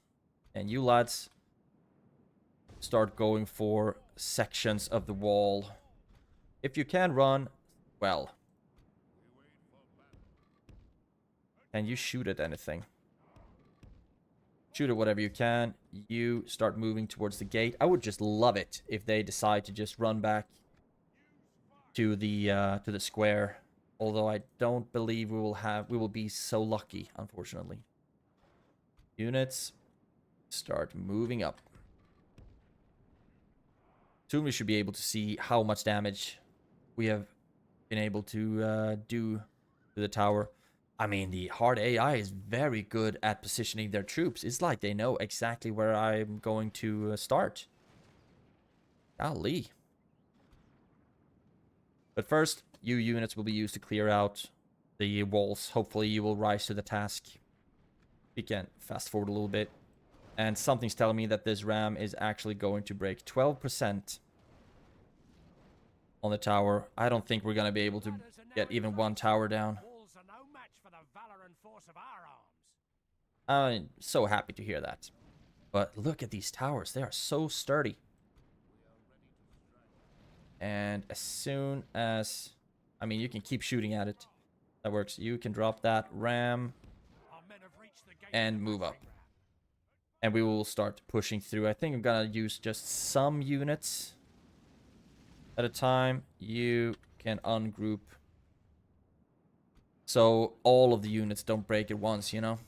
And you lads start going for sections of the wall. If you can run, well. Can you shoot at anything? Shoot at whatever you can. You start moving towards the gate. I would just love it if they decide to just run back to the square. Although I don't believe we will be so lucky, unfortunately. Units start moving up. Soon we should be able to see how much damage we have been able to do to the tower. I mean, the hard AI is very good at positioning their troops. It's like they know exactly where I'm going to start. Golly. But first, you units will be used to clear out the walls. Hopefully you will rise to the task. We can fast forward a little bit. And something's telling me that this ram is actually going to break 12% on the tower. I don't think we're going to be able to get even one tower down. I'm so happy to hear that. But look at these towers. They are so sturdy. And as soon as... I mean, you can keep shooting at it. That works. You can drop that ram and move up. And we will start pushing through. I think I'm gonna use just some units at a time. You can ungroup. So all of the units don't break at once, you know?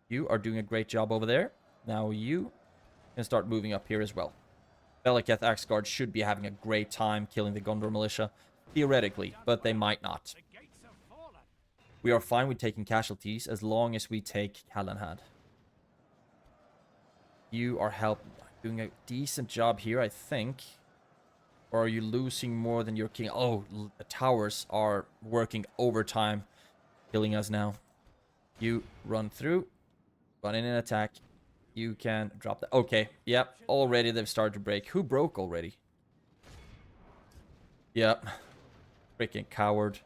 You are doing a great job over there. Now you can start moving up here as well. Belaketh Axguard should be having a great time killing the Gondor militia. Theoretically, but they might not. We are fine with taking casualties as long as we take Calenhad. You are doing a decent job here, I think. Or are you losing more than your king? Oh, the towers are working overtime, killing us now. You run through, run in and attack. You can drop that. Okay, yep, already they've started to break. Who broke already? Yep, freaking coward.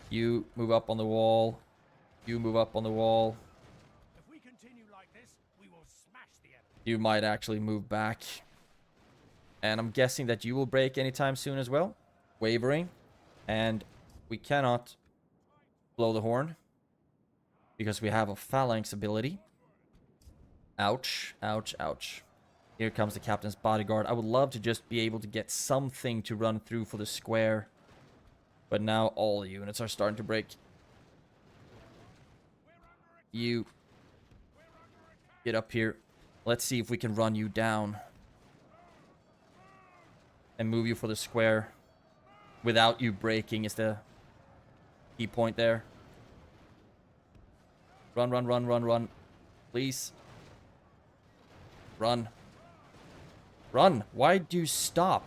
You move up on the wall. You move up on the wall. If we continue like this, we will smash the enemy. You might actually move back. And I'm guessing that you will break anytime soon as well. Wavering. And we cannot blow the horn. Because we have a phalanx ability. Ouch. Ouch. Ouch. Here comes the captain's bodyguard. I would love to just be able to get something to run through for the square. But now all the units are starting to break. You get up here. Let's see if we can run you down. And move you for the square. Without you breaking is the key point there. Run, run, run, run, run. Please. Run. Run. Why do you stop?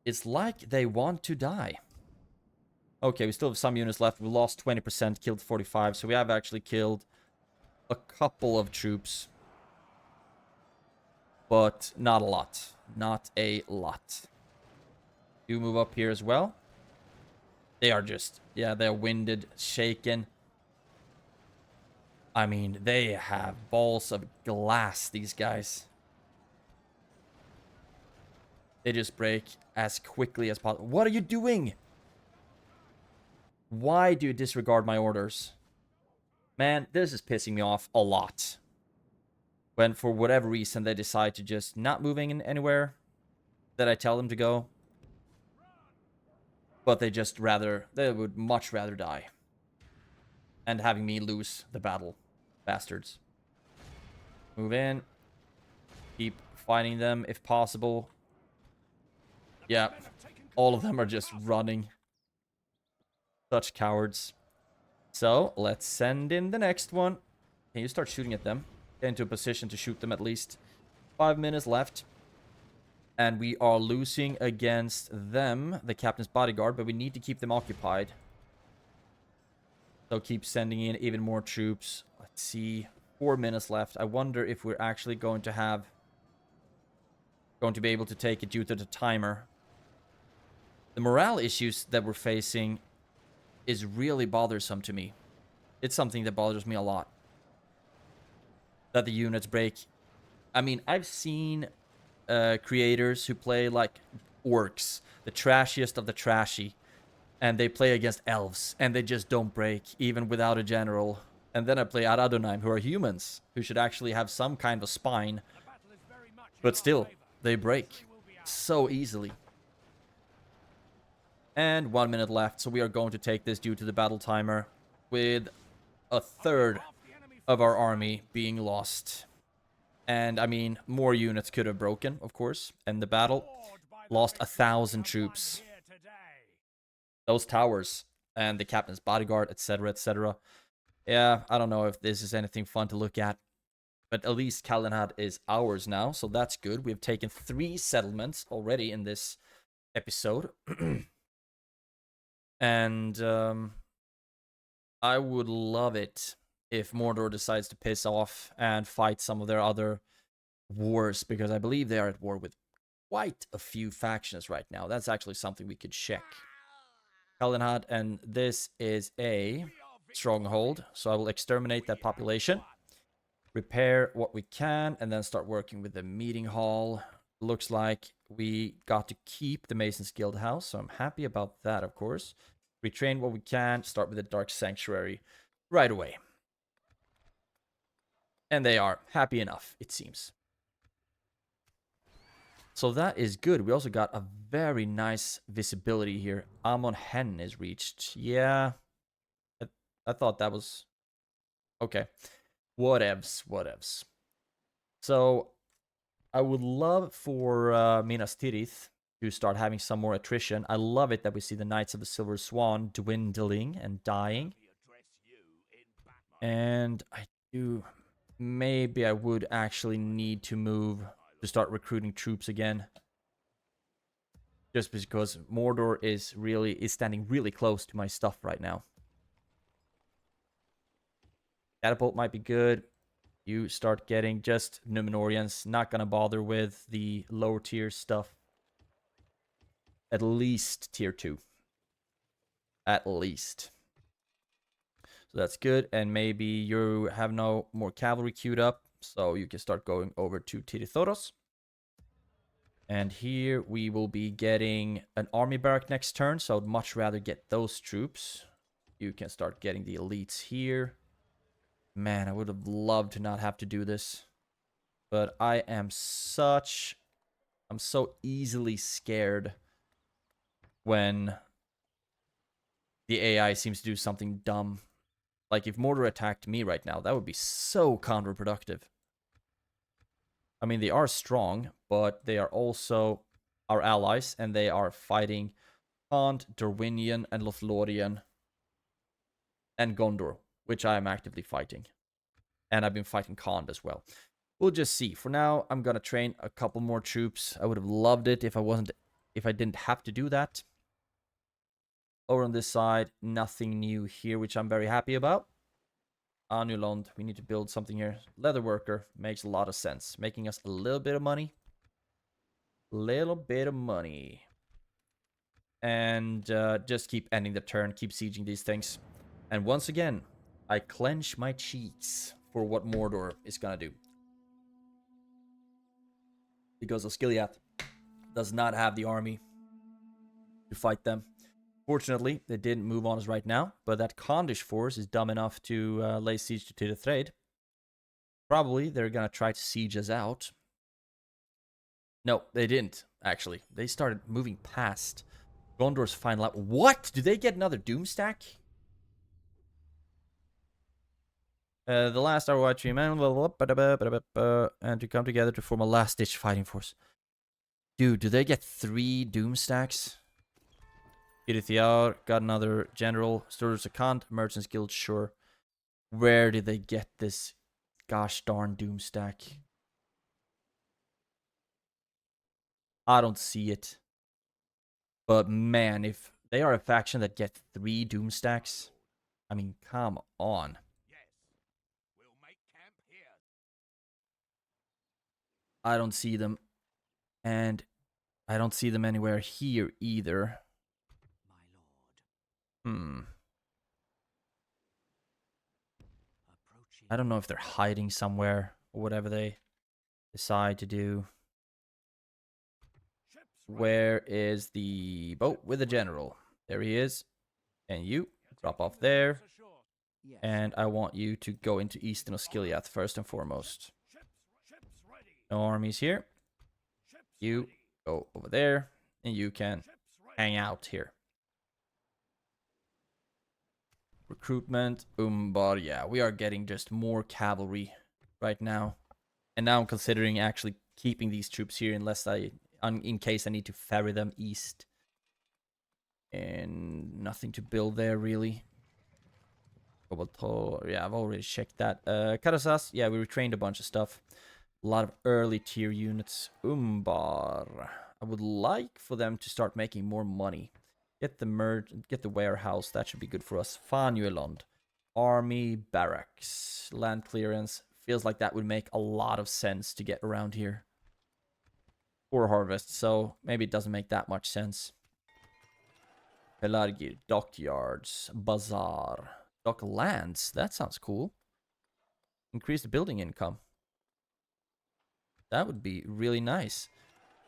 It's like they want to die. Okay, we still have some units left. We lost 20%, killed 45. So we have actually killed a couple of troops. But not a lot. Not a lot. You move up here as well. They are just, yeah, they're winded, shaken. I mean, they have balls of glass, these guys. They just break as quickly as possible. What are you doing? Why do you disregard my orders? Man, this is pissing me off a lot. When, for whatever reason, they decide to just not moving in anywhere that I tell them to go. But they would much rather die. And having me lose the battle. Bastards. Move in. Keep fighting them if possible. Yeah, all of them are just running. Such cowards. So, let's send in the next one. Can you start shooting at them? Get into a position to shoot them at least. 5 minutes left. And we are losing against them, the captain's bodyguard, but we need to keep them occupied. So keep sending in even more troops. Let's see. 4 minutes left. I wonder if we're actually going to be able to take it due to the timer. The morale issues that we're facing is really bothersome to me. It's something that bothers me a lot. That the units break. I mean, I've seen creators who play like orcs, the trashiest of the trashy, and they play against elves, and they just don't break, even without a general. And then I play Ar-Âdunâim, who are humans, who should actually have some kind of spine, but still, they break so easily. And 1 minute left, so we are going to take this due to the battle timer, with a third of our army being lost. And, I mean, more units could have broken, of course. And the battle lost 1,000 troops. Those towers and the captain's bodyguard, etc., etc. Yeah, I don't know if this is anything fun to look at. But at least Calenhad is ours now, so that's good. We have taken 3 settlements already in this episode. And I would love it if Mordor decides to piss off and fight some of their other wars, because I believe they are at war with quite a few factions right now. That's actually something we could check. Calenhad, and this is a stronghold, so I will exterminate that population, repair what we can, and then start working with the meeting hall. Looks like we got to keep the Mason's Guild house, so I'm happy about that, of course. Retrain what we can, start with the Dark Sanctuary right away. And they are happy enough, it seems. So that is good. We also got a very nice visibility here. Amon Hen is reached. Yeah. I thought that was... Okay. Whatevs, whatevs. So, I would love for Minas Tirith to start having some more attrition. I love it that we see the Knights of the Silver Swan dwindling and dying. And I do... Maybe I would actually need to move to start recruiting troops again. Just because Mordor is standing really close to my stuff right now. Catapult might be good. You start getting just Númenóreans. Not gonna bother with the lower tier stuff. At least tier 2. At least. So that's good. And maybe you have no more cavalry queued up. So you can start going over to Tirithoros. And here we will be getting an army barrack next turn. So I'd much rather get those troops. You can start getting the elites here. Man, I would have loved to not have to do this. But I am I'm so easily scared when the AI seems to do something dumb. Like, if Mordor attacked me right now, that would be so counterproductive. I mean, they are strong, but they are also our allies, and they are fighting Khand, Dorwinion, and Lothlorien, and Gondor, which I am actively fighting. And I've been fighting Khand as well. We'll just see. For now, I'm gonna train a couple more troops. I would have loved it if I didn't have to do that. Over on this side, nothing new here, which I'm very happy about. Anulond, we need to build something here. Leatherworker makes a lot of sense, making us a little bit of money. Little bit of money. And just keep ending the turn, keep sieging these things. And once again, I clench my cheeks for what Mordor is gonna do. Because Osgiliath does not have the army to fight them. Fortunately, they didn't move on us right now, but that Khandish force is dumb enough to lay siege to Tirithraid. Probably they're gonna try to siege us out. No, they didn't, actually. They started moving past Gondor's final out. What? Do they get another Doomstack? The last ROI tree man and to come together to form a last-ditch fighting force. Dude, do they get 3 Doomstacks? Irithiar got another general. Sturder's account. Merchants Guild, sure. Where did they get this gosh darn Doomstack? I don't see it. But man, if they are a faction that get 3 Doomstacks, I mean, come on. I don't see them. And I don't see them anywhere here either. I don't know if they're hiding somewhere or whatever they decide to do. Where is the boat with the general? There he is. And you drop off there. And I want you to go into Eastern Osgiliath first and foremost. No armies here. You go over there. And you can hang out here. Recruitment, but yeah, we are getting just more cavalry right now. And now I'm considering actually keeping these troops here in case I need to ferry them east. And nothing to build there, really. Yeah, I've already checked that. Karasas, yeah, we retrained a bunch of stuff. A lot of early tier units. Umbar. I would like for them to start making more money. Get the warehouse. That should be good for us. Fanuelond. Army barracks. Land clearance. Feels like that would make a lot of sense to get around here. For harvest, so maybe it doesn't make that much sense. Pelargir. Dockyards. Bazaar. Dock lands. That sounds cool. Increase the building income. That would be really nice.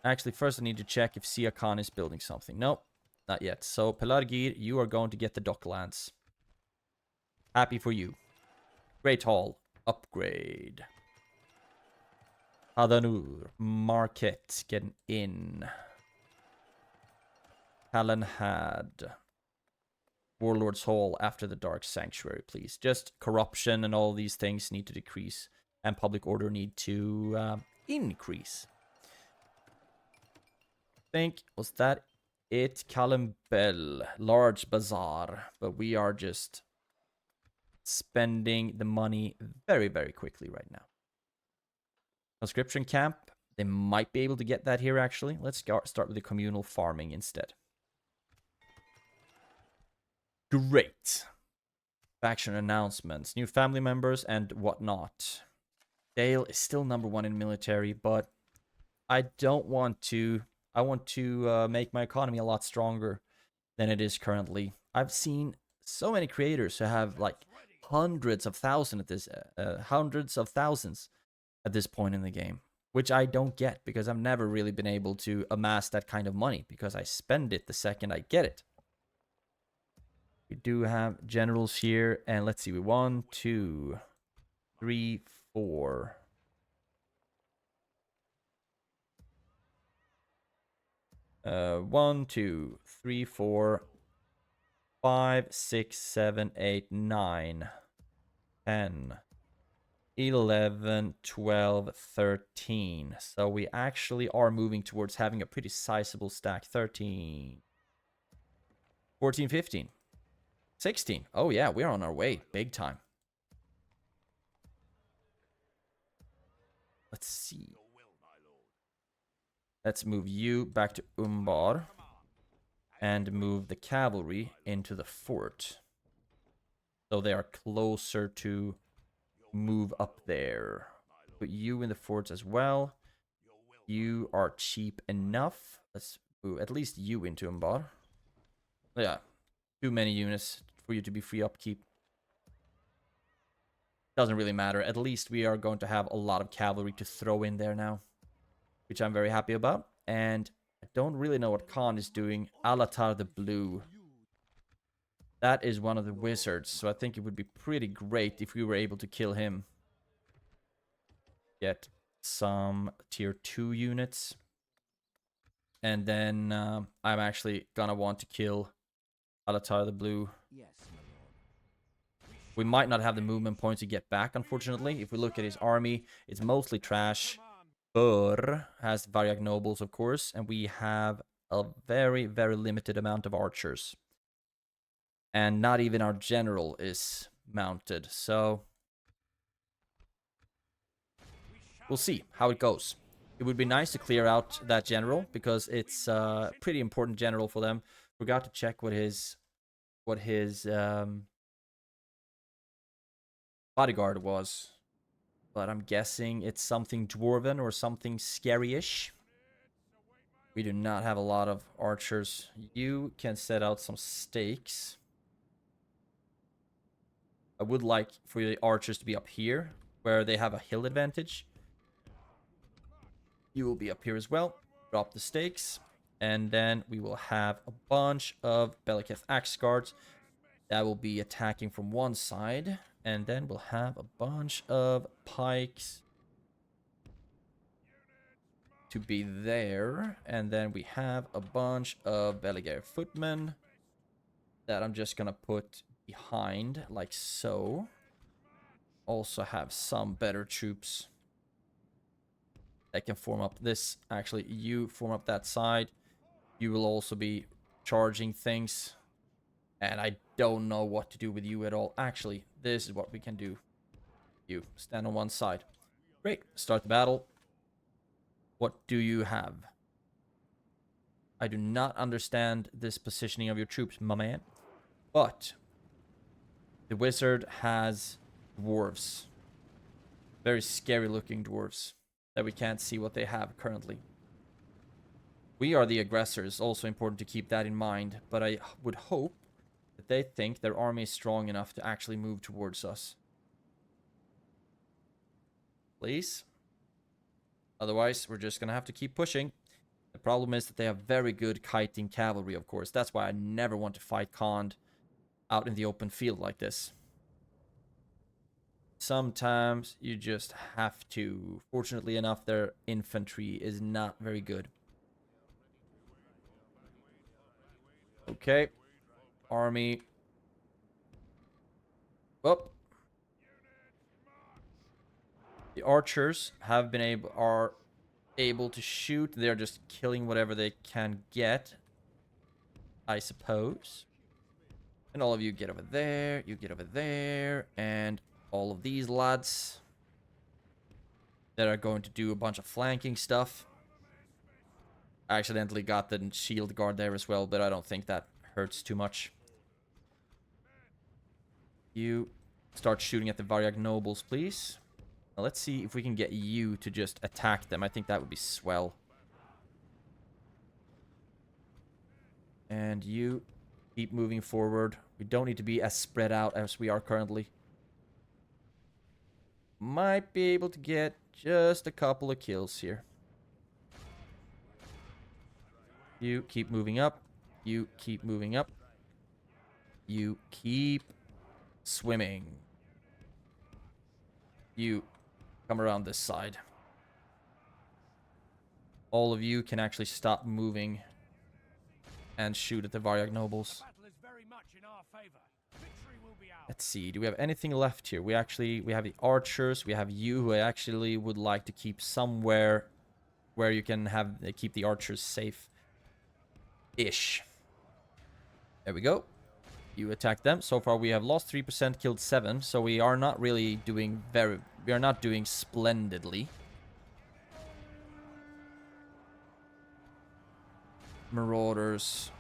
Actually, first I need to check if Sia Khan is building something. Nope. Not yet. So, Pelargir, you are going to get the docklands. Happy for you. Great Hall. Upgrade. Hadanur. Market. Getting in. Kalanhad. Warlord's Hall after the Dark Sanctuary, please. Just corruption and all these things need to decrease. And public order need to increase. think, was that it? Calimbel, large bazaar. But we are just spending the money very, very quickly right now. Conscription camp. They might be able to get that here, actually. Let's start with the communal farming instead. Great. Faction announcements. New family members and whatnot. Dale is still #1 in military, but I don't want to... I want to make my economy a lot stronger than it is currently. I've seen so many creators who have like hundreds of thousands at this point in the game, which I don't get because I've never really been able to amass that kind of money because I spend it the second I get it. We do have generals here, and let's see, 1, 2, 3, 4. 1, 2, 3, 4, 5, 6, 7, 8, 9, 10, 11, 12, 13. So we actually are moving towards having a pretty sizable stack. 13, 14, 15, 16. Oh yeah, we're on our way. Big time. Let's see. Let's move you back to Umbar and move the cavalry into the fort. So they are closer to move up there. Put you in the forts as well. You are cheap enough. Let's move at least you into Umbar. Yeah, too many units for you to be free upkeep. Doesn't really matter. At least we are going to have a lot of cavalry to throw in there now, which I'm very happy about. And I don't really know what Khan is doing. Alatar the Blue. That is one of the wizards, so I think it would be pretty great if we were able to kill him. Get some tier 2 units. And then I'm actually gonna want to kill Alatar the Blue. Yes, my lord. We might not have the movement points to get back, unfortunately. If we look at his army, it's mostly trash. Bur has Variag nobles, of course, and we have a very, very limited amount of archers. And not even our general is mounted, so we'll see how it goes. It would be nice to clear out that general, because it's a pretty important general for them. Forgot to check what his bodyguard was. But I'm guessing it's something dwarven or something scary-ish. We do not have a lot of archers. You can set out some stakes. I would like for the archers to be up here, where they have a hill advantage. You will be up here as well. Drop the stakes. And then we will have a bunch of Belaketh Axe Guards that will be attacking from one side. And then we'll have a bunch of pikes to be there. And then we have a bunch of Beliger footmen that I'm just gonna put behind, like so. Also have some better troops that can form up this. Actually, you form up that side. You will also be charging things. And I don't know what to do with you at all. Actually, this is what we can do. You stand on one side. Great. Start the battle. What do you have? I do not understand this positioning of your troops, my man. But the wizard has dwarves. Very scary looking dwarves that we can't see what they have currently. We are the aggressors. Also important to keep that in mind. But I would hope that they think their army is strong enough to actually move towards us. Please. Otherwise, we're just going to have to keep pushing. The problem is that they have very good kiting cavalry, of course. That's why I never want to fight Khan out in the open field like this. Sometimes you just have to. Fortunately enough, their infantry is not very good. Okay. Army. Up. The archers have been able, are able to shoot. They're just killing whatever they can get, I suppose. And all of you get over there, you get over there, and all of these lads that are going to do a bunch of flanking stuff. I accidentally got the shield guard there as well, but I don't think that hurts too much. You start shooting at the Varyag nobles, please. Now let's see if we can get you to just attack them. I think that would be swell. And you keep moving forward. We don't need to be as spread out as we are currently. Might be able to get just a couple of kills here. You keep moving up. You keep moving up. You keep swimming. You come around this side. All of you can actually stop moving and shoot at the Varyag nobles. Let's see, do we have anything left here? We have the archers, we have you who actually would like to keep somewhere where you can keep the archers safe-ish. There we go. You attack them. So far we have lost 3%, killed 7, so we are not really doing we are not doing splendidly. Marauders.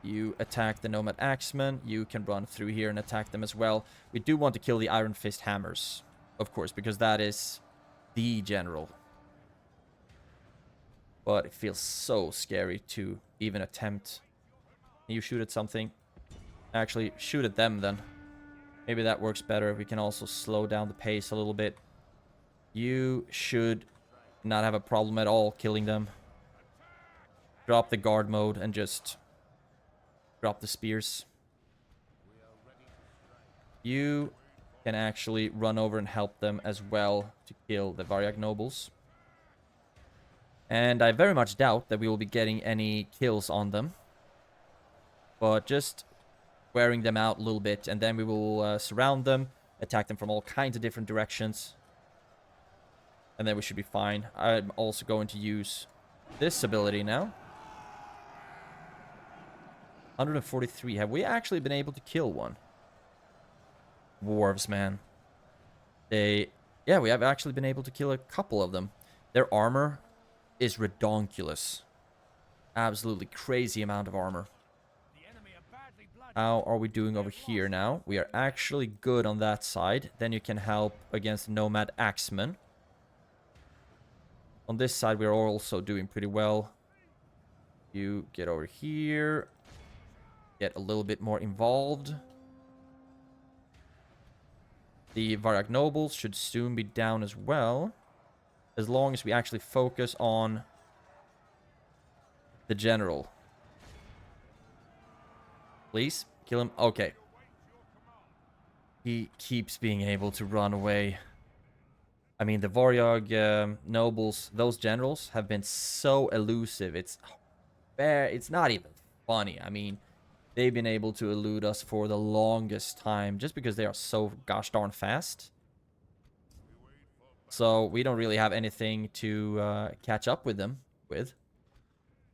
You attack the Nomad Axemen. You can run through here and attack them as well. We do want to kill the Iron Fist Hammers, of course, because that is the general. But it feels so scary to even attempt. Can you shoot at something? Actually, shoot at them then. Maybe that works better. We can also slow down the pace a little bit. You should not have a problem at all killing them. Drop the guard mode and just drop the spears. You can actually run over and help them as well to kill the Varyag nobles. And I very much doubt that we will be getting any kills on them. But just wearing them out a little bit, and then we will surround them, attack them from all kinds of different directions. And then we should be fine. I'm also going to use this ability now. 143. Have we actually been able to kill one? Dwarves, man. Yeah, we have actually been able to kill a couple of them. Their armor is redonkulous. Absolutely crazy amount of armor. How are we doing over here now? We are actually good on that side. Then you can help against Nomad Axemen. On this side, we are also doing pretty well. You get over here. Get a little bit more involved. The Varyag nobles should soon be down as well. As long as we actually focus on the general. Please, kill him. Okay. He keeps being able to run away. I mean, the Varyag nobles, those generals, have been so elusive. It's not even funny. I mean, they've been able to elude us for the longest time just because they are so gosh darn fast. So we don't really have anything to catch up with them with.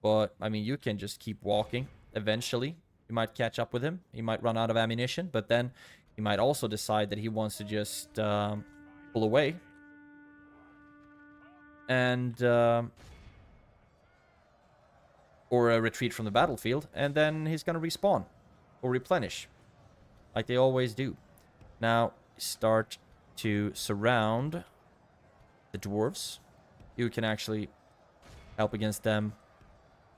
But, I mean, you can just keep walking. Eventually, you might catch up with him. He might run out of ammunition, but then he might also decide that he wants to just pull away. And or a retreat from the battlefield, and then he's gonna respawn or replenish like they always do. Now start to surround the dwarves. You can actually help against them.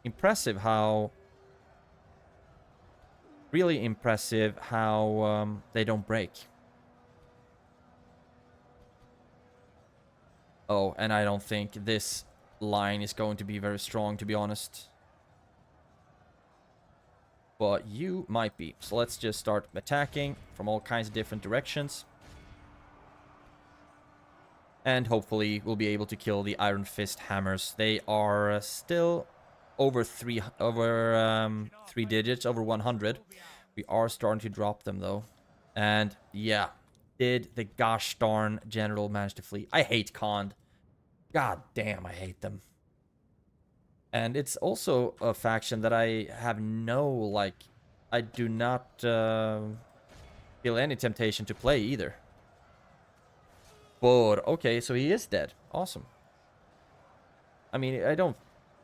Impressive how really impressive how they don't break. Oh, and I don't think this line is going to be very strong, to be honest. But you might be. So let's just start attacking from all kinds of different directions. And hopefully we'll be able to kill the Iron Fist Hammers. They are still over three digits, over 100. We are starting to drop them though. And yeah, did the gosh darn general manage to flee? I hate Khand. God damn, I hate them. And it's also a faction that I have no, like, I do not feel any temptation to play either. But, okay, so he is dead. Awesome. I mean, I don't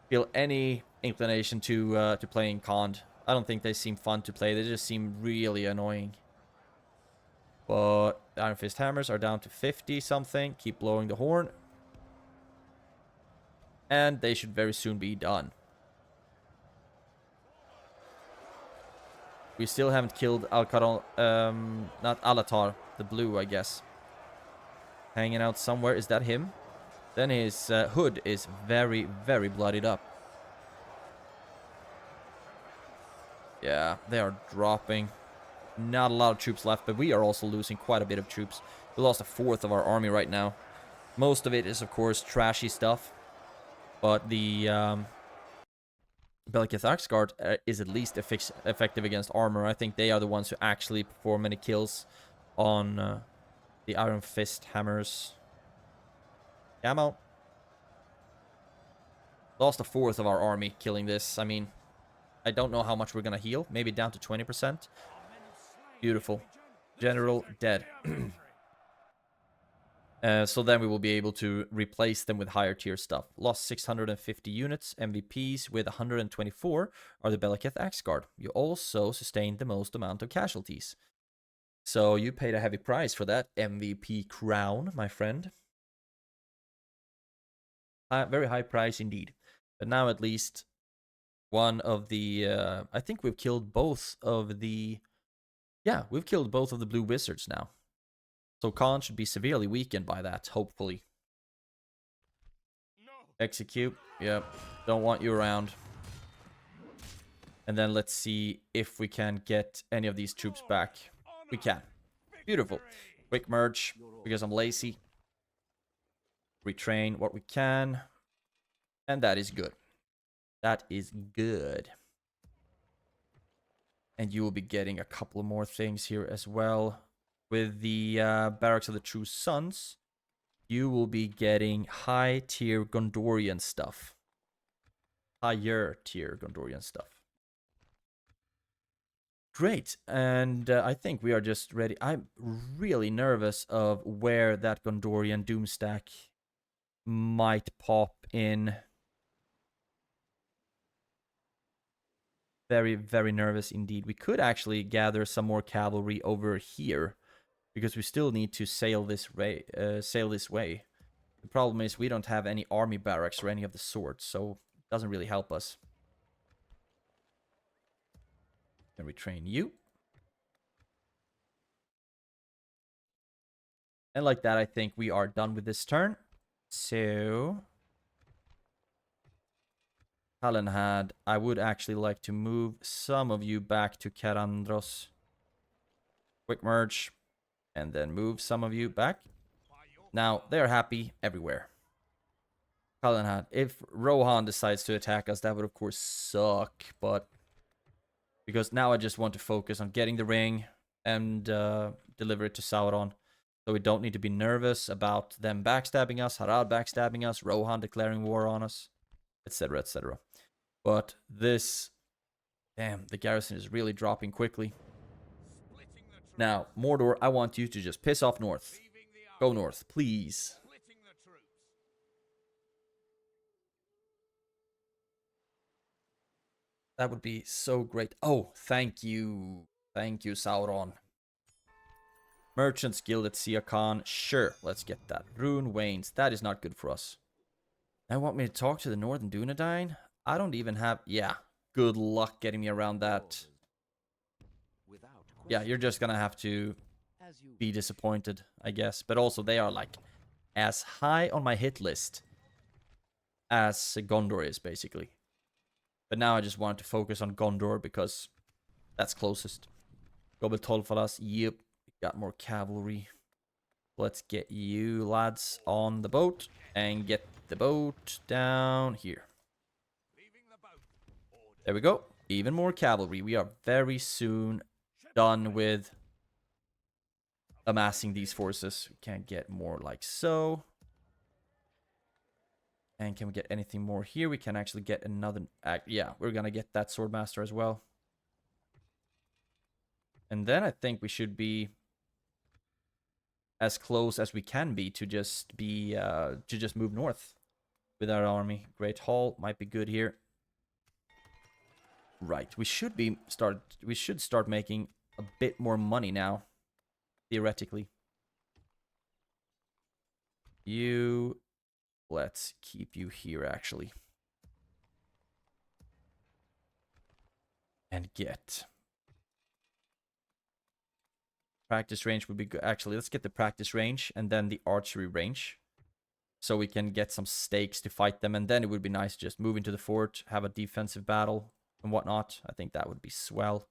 feel any inclination to playing Khand. I don't think they seem fun to play. They just seem really annoying. But Iron Fist Hammers are down to 50 something. Keep blowing the horn. And they should very soon be done. We still haven't killed Al-Qaral, not Alatar, the blue, I guess. Hanging out somewhere. Is that him? Then his hood is very, very bloodied up. Yeah, they are dropping. Not a lot of troops left, but we are also losing quite a bit of troops. We lost a fourth of our army right now. Most of it is, of course, trashy stuff. But the Belketh Axguard is at least effective against armor. I think they are the ones who actually perform many kills on the Iron Fist Hammers. Ammo. Lost a fourth of our army killing this. I mean, I don't know how much we're gonna heal. Maybe down to 20%. Beautiful. General dead. So then we will be able to replace them with higher tier stuff. Lost 650 units. MVPs with 124 are the Belketh Axguard. You also sustained the most amount of casualties. So you paid a heavy price for that MVP crown, my friend. Very high price indeed. But now at least one of the... I think we've killed both of the... Yeah, we've killed both of the blue wizards now. So Khan should be severely weakened by that, hopefully. Execute. Yep. Don't want you around. And then let's see if we can get any of these troops back. We can. Beautiful. Quick merge, because I'm lazy. Retrain what we can. And that is good. That is good. And you will be getting a couple more things here as well. With the Barracks of the True Sons, you will be getting high-tier Gondorian stuff. Higher-tier Gondorian stuff. Great, and I think we are just ready. I'm really nervous of where that Gondorian Doomstack might pop in. Very, very nervous indeed. We could actually gather some more cavalry over here, because we still need to sail this way. The problem is we don't have any army barracks or any of the sorts, so it doesn't really help us. Can we train you? And like that, I think we are done with this turn. So... Kalenhad, I would actually like to move some of you back to Karandros. Quick merge. And then move some of you back. Now, they're happy everywhere. Kalenhad, if Rohan decides to attack us, that would of course suck. But because now I just want to focus on getting the ring and deliver it to Sauron. So we don't need to be nervous about them backstabbing us, Harald backstabbing us, Rohan declaring war on us, etc., etc. But this... Damn, the garrison is really dropping quickly. Now, Mordor, I want you to just piss off north. Go north, please. That would be so great. Oh, thank you. Thank you, Sauron. Merchants Guild at Sia Khan. Sure, let's get that. Rune Wains. That is not good for us. Now want me to talk to the Northern Dunedain? I don't even have... Yeah, good luck getting me around that. Yeah, you're just gonna have to be disappointed, I guess. But also, they are like as high on my hit list as Gondor is, basically. But now I just want to focus on Gondor because that's closest. Gobel Tolfalas, yep, got more cavalry. Let's get you lads on the boat and get the boat down here. There we go. Even more cavalry. We are very soon done with amassing these forces. We can get more like so. And can we get anything more here? We can actually get another... yeah, we're gonna get that Swordmaster as well. And then I think we should be as close as we can be to just move north with our army. Great Hall might be good here. Right, we should start making a bit more money now, theoretically. Let's keep you here actually. And get practice range would be good. Actually, let's get the practice range and then the archery range, so we can get some stakes to fight them. And then it would be nice to just move into the fort, have a defensive battle and whatnot. I think that would be swell.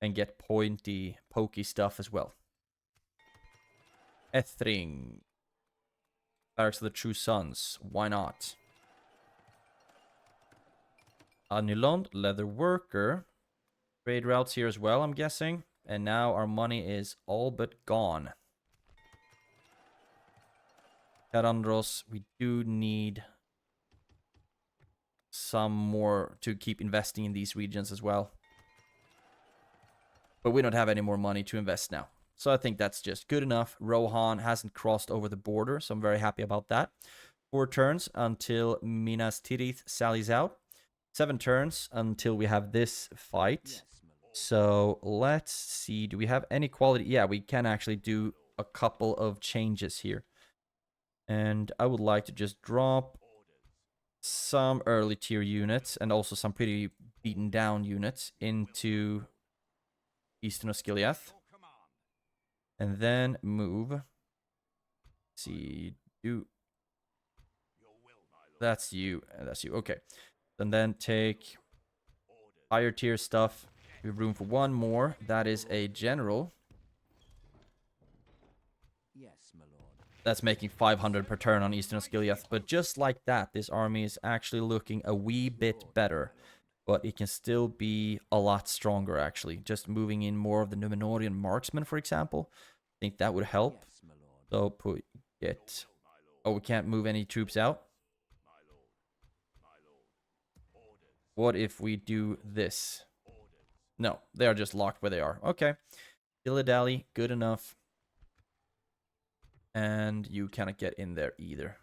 And get pointy, pokey stuff as well. Ethring. Barracks of the True Sons. Why not? Anilond, Leather Worker. Trade routes here as well, I'm guessing. And now our money is all but gone. Carandros, we do need some more to keep investing in these regions as well. But we don't have any more money to invest now. So I think that's just good enough. Rohan hasn't crossed over the border, so I'm very happy about that. 4 turns until Minas Tirith sallies out. 7 turns until we have this fight. So let's see. Do we have any quality? Yeah, we can actually do a couple of changes here. And I would like to just drop some early tier units and also some pretty beaten down units into Eastern Osgiliath. And then move. Let's see, that's you, and that's you. Okay. And then take higher tier stuff. We have room for one more. That is a general. Yes, my lord. That's making 500 per turn on Eastern Osgiliath. But just like that, this army is actually looking a wee bit better. But it can still be a lot stronger, actually. Just moving in more of the Númenórean marksmen, for example. I think that would help. So oh, we can't move any troops out. What if we do this? No, they are just locked where they are. Okay. Dilly-dally, good enough. And you cannot get in there either.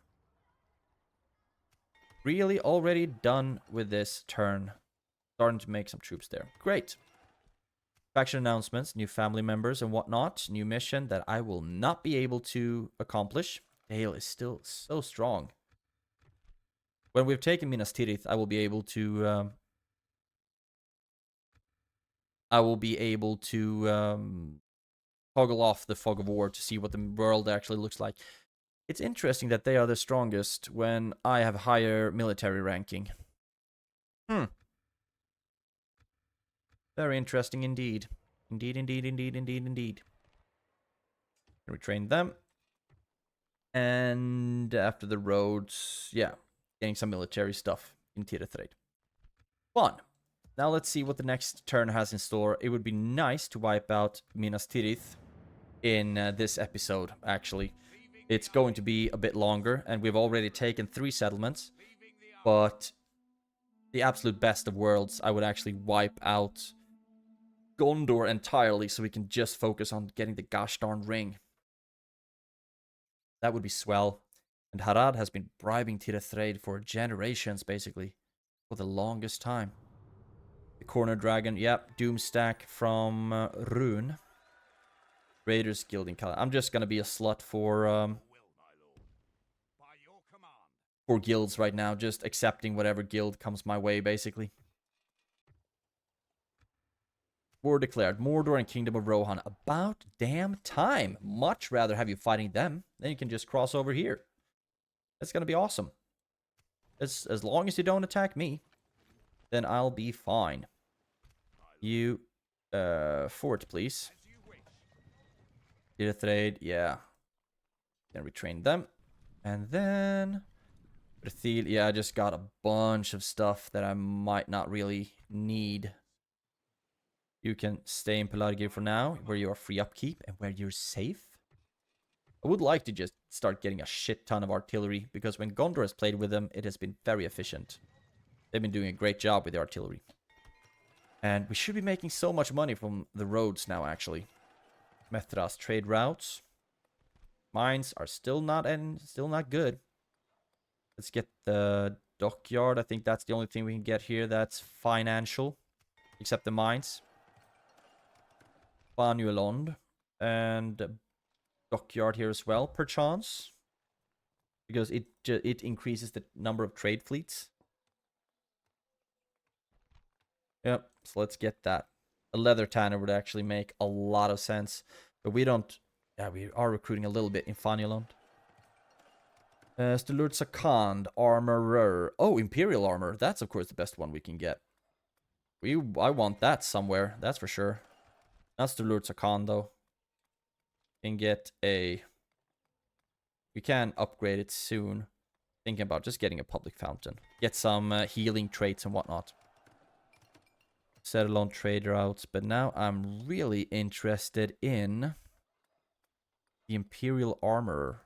Really already done with this turn. Starting to make some troops there. Great. Faction announcements, new family members and whatnot. New mission that I will not be able to accomplish. Dale is still so strong. When we've taken Minas Tirith, I will be able to... toggle off the Fog of War to see what the world actually looks like. It's interesting that they are the strongest when I have higher military ranking. Very interesting indeed. Indeed. We train them. And after the roads, yeah, getting some military stuff in Tirith. Fun. Now let's see what the next turn has in store. It would be nice to wipe out Minas Tirith in this episode, actually. It's going to be a bit longer, and we've already taken 3 settlements. But the absolute best of worlds, I would actually wipe out Gondor entirely so we can just focus on getting the gosh darn ring. That would be swell. And Harad has been bribing Tirith for generations, basically. For the longest time. The Corner Dragon, yep. Doomstack from Rune. Raiders Guild in Kala. I'm just gonna be a slut for guilds right now. Just accepting whatever guild comes my way, basically. War declared. Mordor and Kingdom of Rohan. About damn time. Much rather have you fighting them. Then you can just cross over here. That's gonna be awesome. As long as you don't attack me, then I'll be fine. You, fort, please. Tirith, yeah. Then we train them. And then... Berthil, yeah, I just got a bunch of stuff that I might not really need. You can stay in Pelargir for now, where you are free upkeep and where you're safe. I would like to just start getting a shit ton of artillery, because when Gondor has played with them, it has been very efficient. They've been doing a great job with the artillery. And we should be making so much money from the roads now, actually. Methras trade routes. Mines are still not good. Let's get the dockyard. I think that's the only thing we can get here that's financial, except the mines. Banuelond and dockyard here as well, perchance, because it increases the number of trade fleets. Yep, so let's get that. A leather tanner would actually make a lot of sense, but we don't. Yeah, we are recruiting a little bit in Fanuland. Stelurt Sakand, armorer. Oh, imperial armor. That's of course the best one we can get. I want that somewhere. That's for sure. Not Stelurt Sakand though. Can get a. We can upgrade it soon. Thinking about just getting a public fountain. Get some healing traits and whatnot. Settle on trade routes, but now I'm really interested in the Imperial Armor.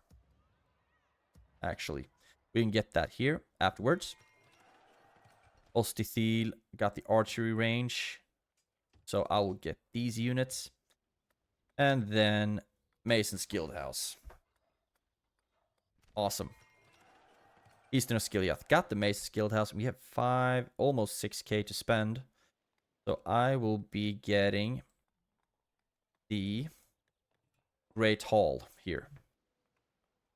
Actually, we can get that here afterwards. Ostithil got the archery range, so I will get these units. And then Mason's Guild House. Awesome. Eastern of Skilliath got the Mason's Guild House. We have almost 6k to spend. So I will be getting the Great Hall here.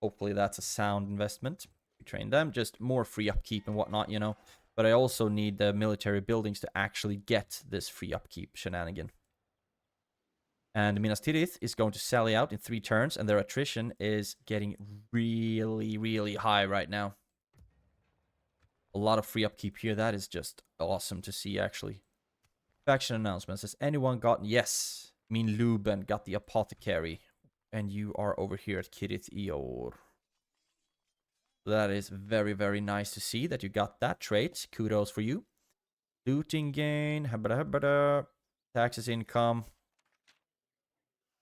Hopefully that's a sound investment. We train them, just more free upkeep and whatnot, you know. But I also need the military buildings to actually get this free upkeep shenanigan. And Minas Tirith is going to sally out in 3 turns, and their attrition is getting really, really high right now. A lot of free upkeep here. That is just awesome to see, actually. Faction announcements. Has anyone gotten... Yes. Min Luben got the apothecary. And you are over here at Kirith EUR. That is very, very nice to see that you got that trait. Kudos for you. Looting gain. Taxes income.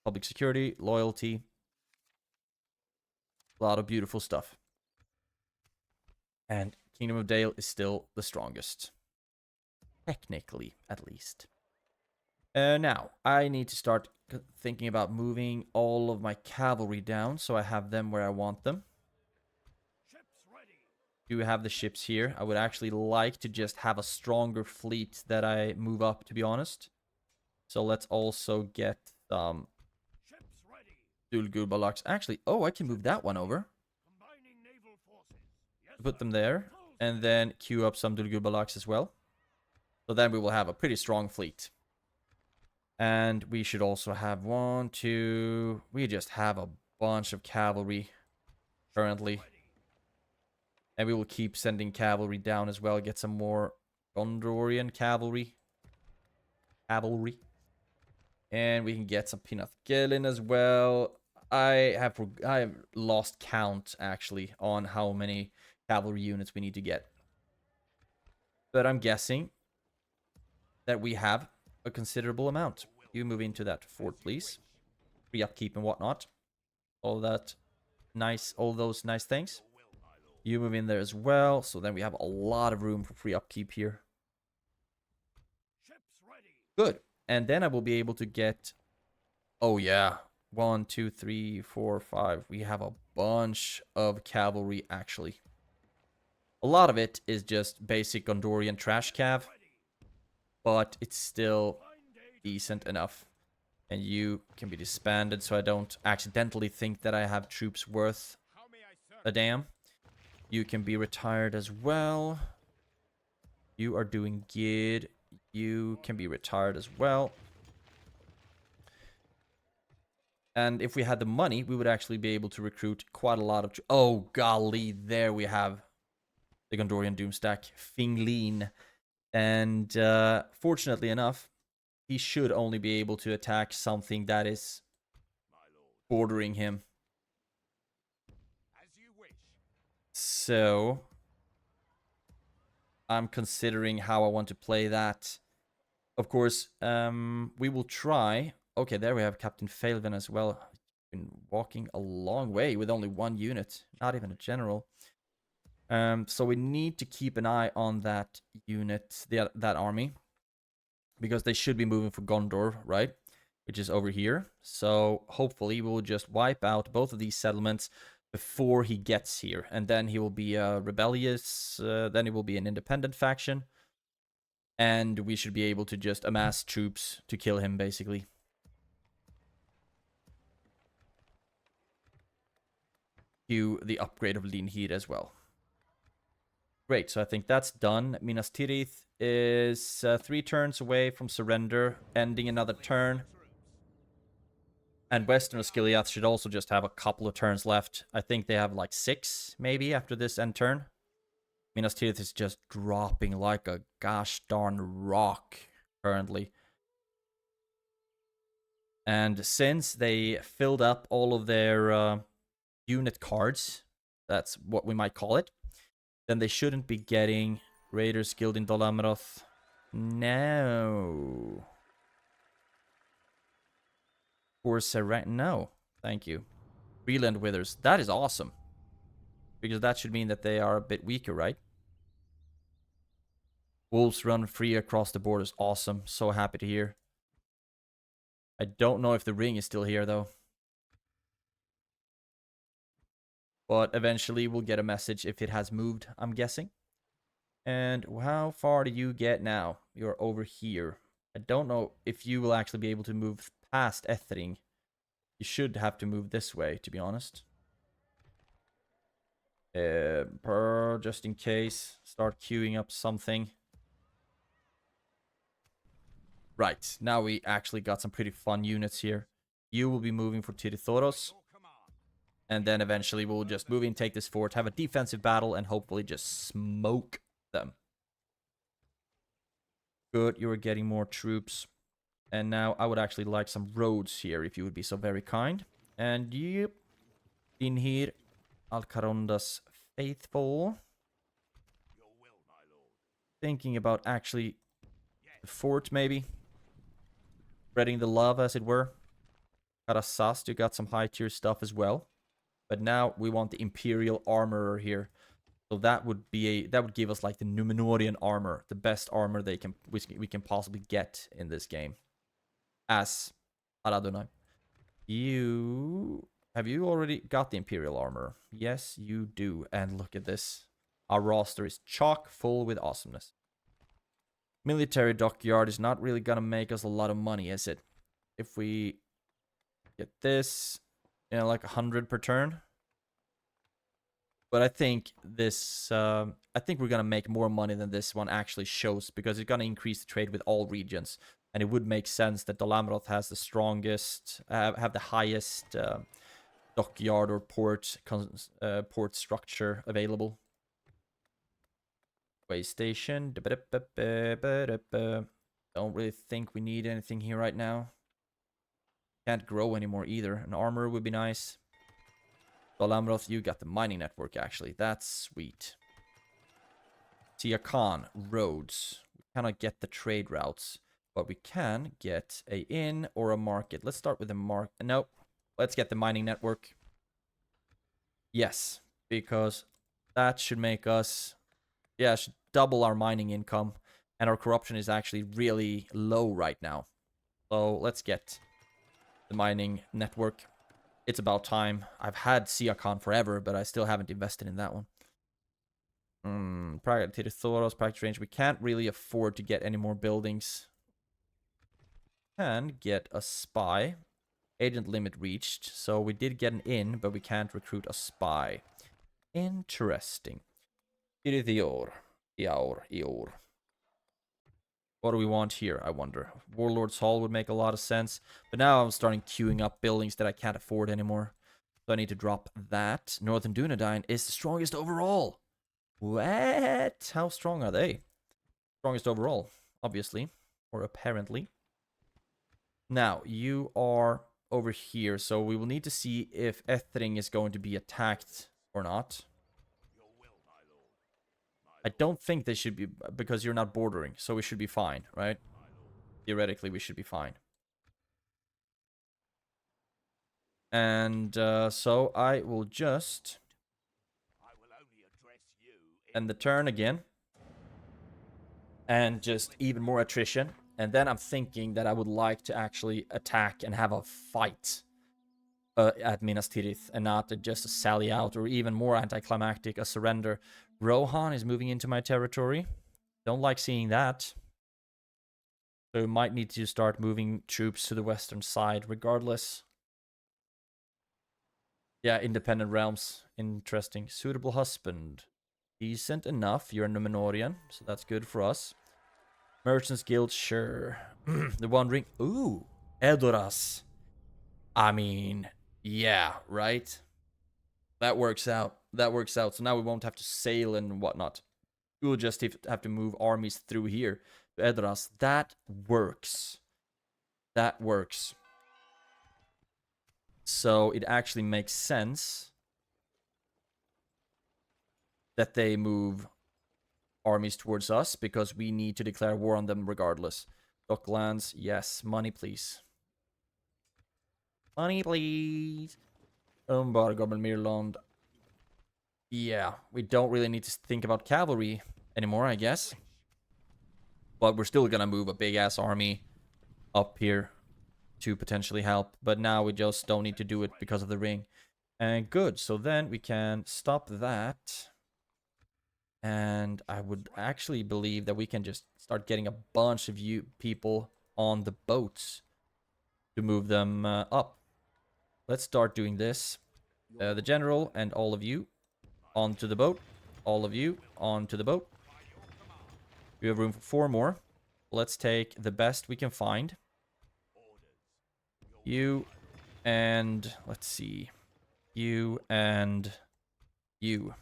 Public security. Loyalty. A lot of beautiful stuff. And Kingdom of Dale is still the strongest. Technically, at least. Now, I need to start thinking about moving all of my cavalry down so I have them where I want them. Ships ready. Do have the ships here. I would actually like to just have a stronger fleet that I move up, to be honest. So let's also get Ships ready. Dulgurbalaks. Actually, oh, I can move that one over. Combining naval forces. Yes, Put sir. them there. And then queue up some Dulgurbalaks as well. So then we will have a pretty strong fleet. And we should also have 1, 2... We just have a bunch of cavalry currently. And we will keep sending cavalry down as well. Get some more Gondorian cavalry. And we can get some Pinathgelin as well. I have lost count, actually, on how many cavalry units we need to get. But I'm guessing that we have a considerable amount. You move into that fort, please. Free upkeep and whatnot. All those nice things. You move in there as well. So then we have a lot of room for free upkeep here. Ships ready. Good. And then I will be able to get... Oh, yeah. 1, 2, 3, 4, 5. We have a bunch of cavalry, actually. A lot of it is just basic Gondorian trash cav. But it's still decent enough. And you can be disbanded so I don't accidentally think that I have troops worth a damn. You can be retired as well. You are doing good. You can be retired as well. And if we had the money, we would actually be able to recruit quite a lot of... Oh, golly, there we have the Gondorian Doomstack, Finglin. And fortunately enough, he should only be able to attack something that is bordering him. As you wish. So I'm considering how I want to play that. Of course, we will try. Okay, there we have Captain Failven as well. been walking a long way with only one unit, not even a general. So we need to keep an eye on that unit, that army, because they should be moving for Gondor, right? Which is over here. So hopefully we'll just wipe out both of these settlements before he gets here, and then he will be rebellious. Then he will be an independent faction, and we should be able to just amass troops to kill him, basically. Do the upgrade of Linhir as well. Great, so I think that's done. Minas Tirith is 3 turns away from surrender, ending another turn. And Western Osgiliath should also just have a couple of turns left. I think they have like 6, maybe, after this end turn. Minas Tirith is just dropping like a gosh darn rock currently. And since they filled up all of their unit cards, that's what we might call it, then they shouldn't be getting Raiders Guild in Dol Amroth. No. Or no, thank you. Freeland Withers, that is awesome. Because that should mean that they are a bit weaker, right? Wolves run free across the borders, awesome. So happy to hear. I don't know if the ring is still here, though. But eventually we'll get a message if it has moved, I'm guessing. And how far do you get now? You're over here. I don't know if you will actually be able to move past Ethering. You should have to move this way, to be honest. Just in case. Start queuing up something. Right, now we actually got some pretty fun units here. You will be moving for Tirithoros. And then eventually we'll just move in, take this fort, have a defensive battle, and hopefully just smoke them. Good, you are getting more troops. And now I would actually like some roads here, if you would be so very kind. And yep, in here, Alcaronda's faithful. Thinking about actually the fort, maybe. Spreading the love, as it were. Karasast, you got some high tier stuff as well. But now we want the Imperial Armorer here. So that would give us like the Númenórean armor, the best armor we can possibly get in this game. As Ar-Âdunâim. Have you already got the Imperial armor? Yes, you do. And look at this. Our roster is chock full with awesomeness. Military dockyard is not really gonna make us a lot of money, is it? If we get this, you know, like 100 per turn. But I think this, I think we're gonna make more money than this one actually shows, because it's gonna increase the trade with all regions. And it would make sense that Dol Amroth has the strongest, have the highest dockyard or port structure available. Way station. Don't really think we need anything here right now. Can't grow anymore either. An armor would be nice. Dol Amroth, you got the mining network actually. That's sweet. Tia Khan, roads. We cannot get the trade routes. But we can get a inn or a market. Let's start with the market. Nope. Let's get the mining network. Yes, because that should make us, yeah, should double our mining income. And our corruption is actually really low right now. So let's get the mining network. It's about time. I've had Siakon forever, but I still haven't invested in that one. Thoros, practice range. We can't really afford to get any more buildings. Can get a spy. Agent limit reached. So we did get an inn, but we can't recruit a spy. Interesting. EUR. What do we want here, I wonder? Warlord's Hall would make a lot of sense. But now I'm starting queuing up buildings that I can't afford anymore. So I need to drop that. Northern Dunedain is the strongest overall. What? How strong are they? Strongest overall, obviously. Or apparently. Now, you are over here, so we will need to see if Ethering is going to be attacked or not. I don't think they should be, because you're not bordering, so we should be fine, right? Theoretically, we should be fine. And so I will just I will only address you end the turn again. And just even more attrition. And then I'm thinking that I would like to actually attack and have a fight at Minas Tirith, and not just a sally out, or even more anticlimactic, a surrender. Rohan is moving into my territory. Don't like seeing that. So we might need to start moving troops to the western side regardless. Yeah, independent realms. Interesting. Suitable husband. Decent enough. You're a Númenórean, so that's good for us. Merchants Guild, sure. The Wandering. Ooh, Edoras. I mean, yeah, right? That works out. That works out. So now we won't have to sail and whatnot. We will just have to move armies through here to Edoras. That works. That works. So it actually makes sense that they move armies towards us, because we need to declare war on them regardless. Docklands, yes. Money, please. Money, please. Umbargobel Mirland. Yeah, we don't really need to think about cavalry anymore, I guess. But we're still gonna move a big-ass army up here to potentially help. But now we just don't need to do it because of the ring. And good, so then we can stop that. And I would actually believe that we can just start getting a bunch of you people on the boats to move them up. Let's start doing this. The general and all of you onto the boat. All of you onto the boat. We have room for 4 more. Let's take the best we can find. You and let's see. You and you.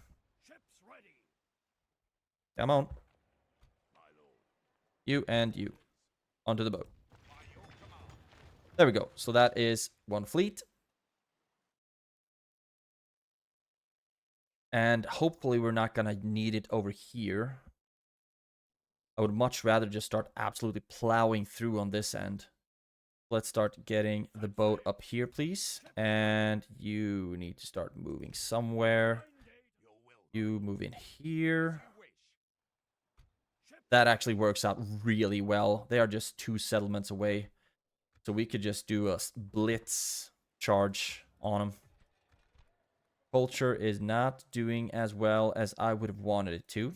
Come on. You and you. Onto the boat. There we go. So that is 1 fleet. And hopefully we're not going to need it over here. I would much rather just start absolutely plowing through on this end. Let's start getting the boat up here, please. And you need to start moving somewhere. You move in here. That actually works out really well. They are just 2 settlements away. So we could just do a blitz charge on them. Culture is not doing as well as I would have wanted it to.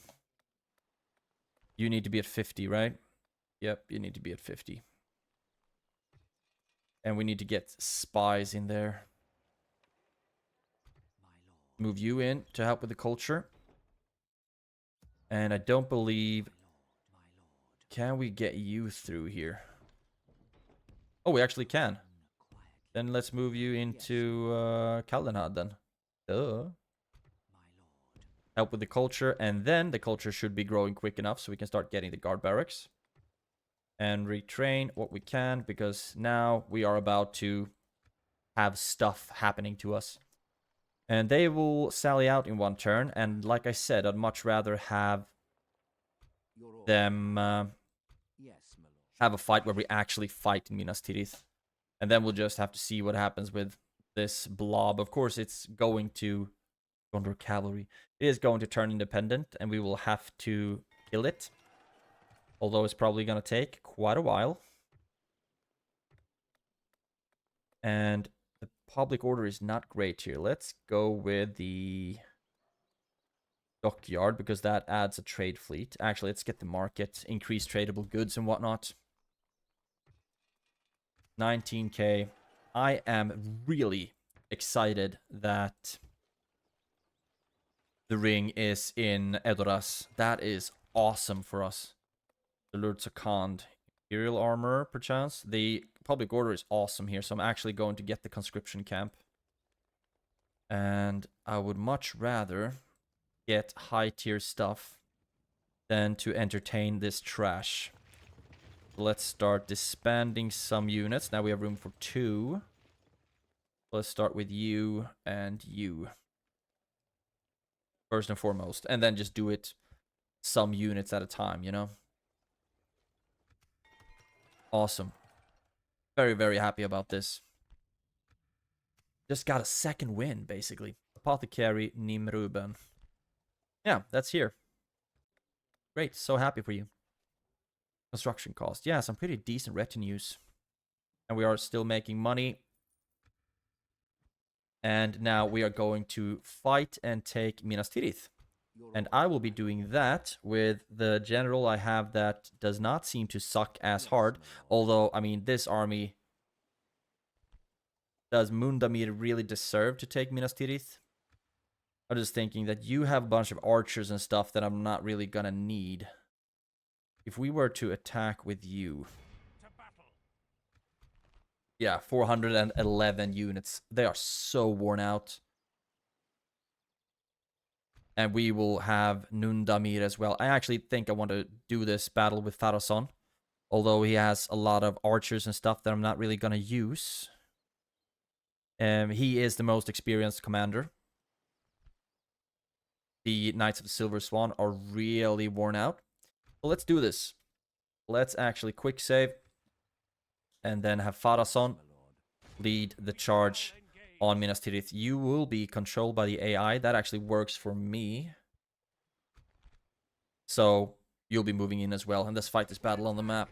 You need to be at 50, right? Yep, you need to be at 50. And we need to get spies in there. Move you in to help with the culture. And I don't believe... Can we get you through here? Oh, we actually can. Then let's move you into Kaldenhad then. Duh. Help with the culture. And then the culture should be growing quick enough so we can start getting the guard barracks. And retrain what we can, because now we are about to have stuff happening to us. And they will sally out in 1 turn. And like I said, I'd much rather have them have a fight where we actually fight in Minas Tirith. And then we'll just have to see what happens with this blob. Of course, it's going to... Gondor cavalry. It is going to turn independent, and we will have to kill it. Although it's probably going to take quite a while. And the public order is not great here. Let's go with the dockyard, because that adds a trade fleet. Actually, let's get the market. Increase tradable goods and whatnot. 19k. I am really excited that the ring is in Edoras. That is awesome for us. The Lord Sakand. Imperial armor, perchance. The public order is awesome here, so I'm actually going to get the conscription camp. And I would much rather get high tier stuff than to entertain this trash. Let's start disbanding some units. Now we have room for 2. Let's start with you and you. First and foremost. And then just do it some units at a time, you know? Awesome. Very, very happy about this. Just got a second win, basically. Apothecary Nimruben. Yeah, that's here. Great, so happy for you. Construction cost. Yeah, some pretty decent retinues. And we are still making money. And now we are going to fight and take Minas Tirith. And I will be doing that with the general I have that does not seem to suck as hard. Although, I mean, this army... Does Mundamir really deserve to take Minas Tirith? I'm just thinking that you have a bunch of archers and stuff that I'm not really gonna need. If we were to attack with you... Yeah, 411 units. They are so worn out. And we will have Nundamir as well. I actually think I want to do this battle with Pharason. Although he has a lot of archers and stuff that I'm not really gonna use. He is the most experienced commander. The Knights of the Silver Swan are really worn out. So let's do this. Let's actually quick save. And then have Pharason lead the charge on Minas Tirith. You will be controlled by the AI. That actually works for me. So you'll be moving in as well. And let's fight this battle on the map.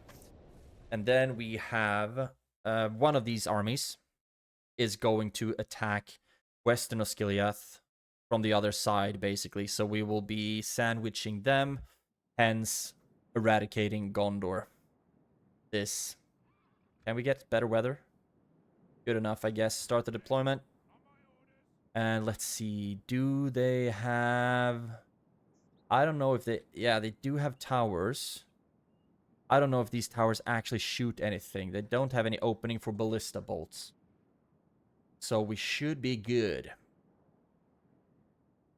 And then we have one of these armies is going to attack Western Osgiliath from the other side, basically. So we will be sandwiching them, hence eradicating Gondor. This. Can we get better weather? Good enough, I guess. Start the deployment. And let's see. Do they have... I don't know if they... Yeah, they do have towers. I don't know if these towers actually shoot anything. They don't have any opening for ballista bolts. So we should be good.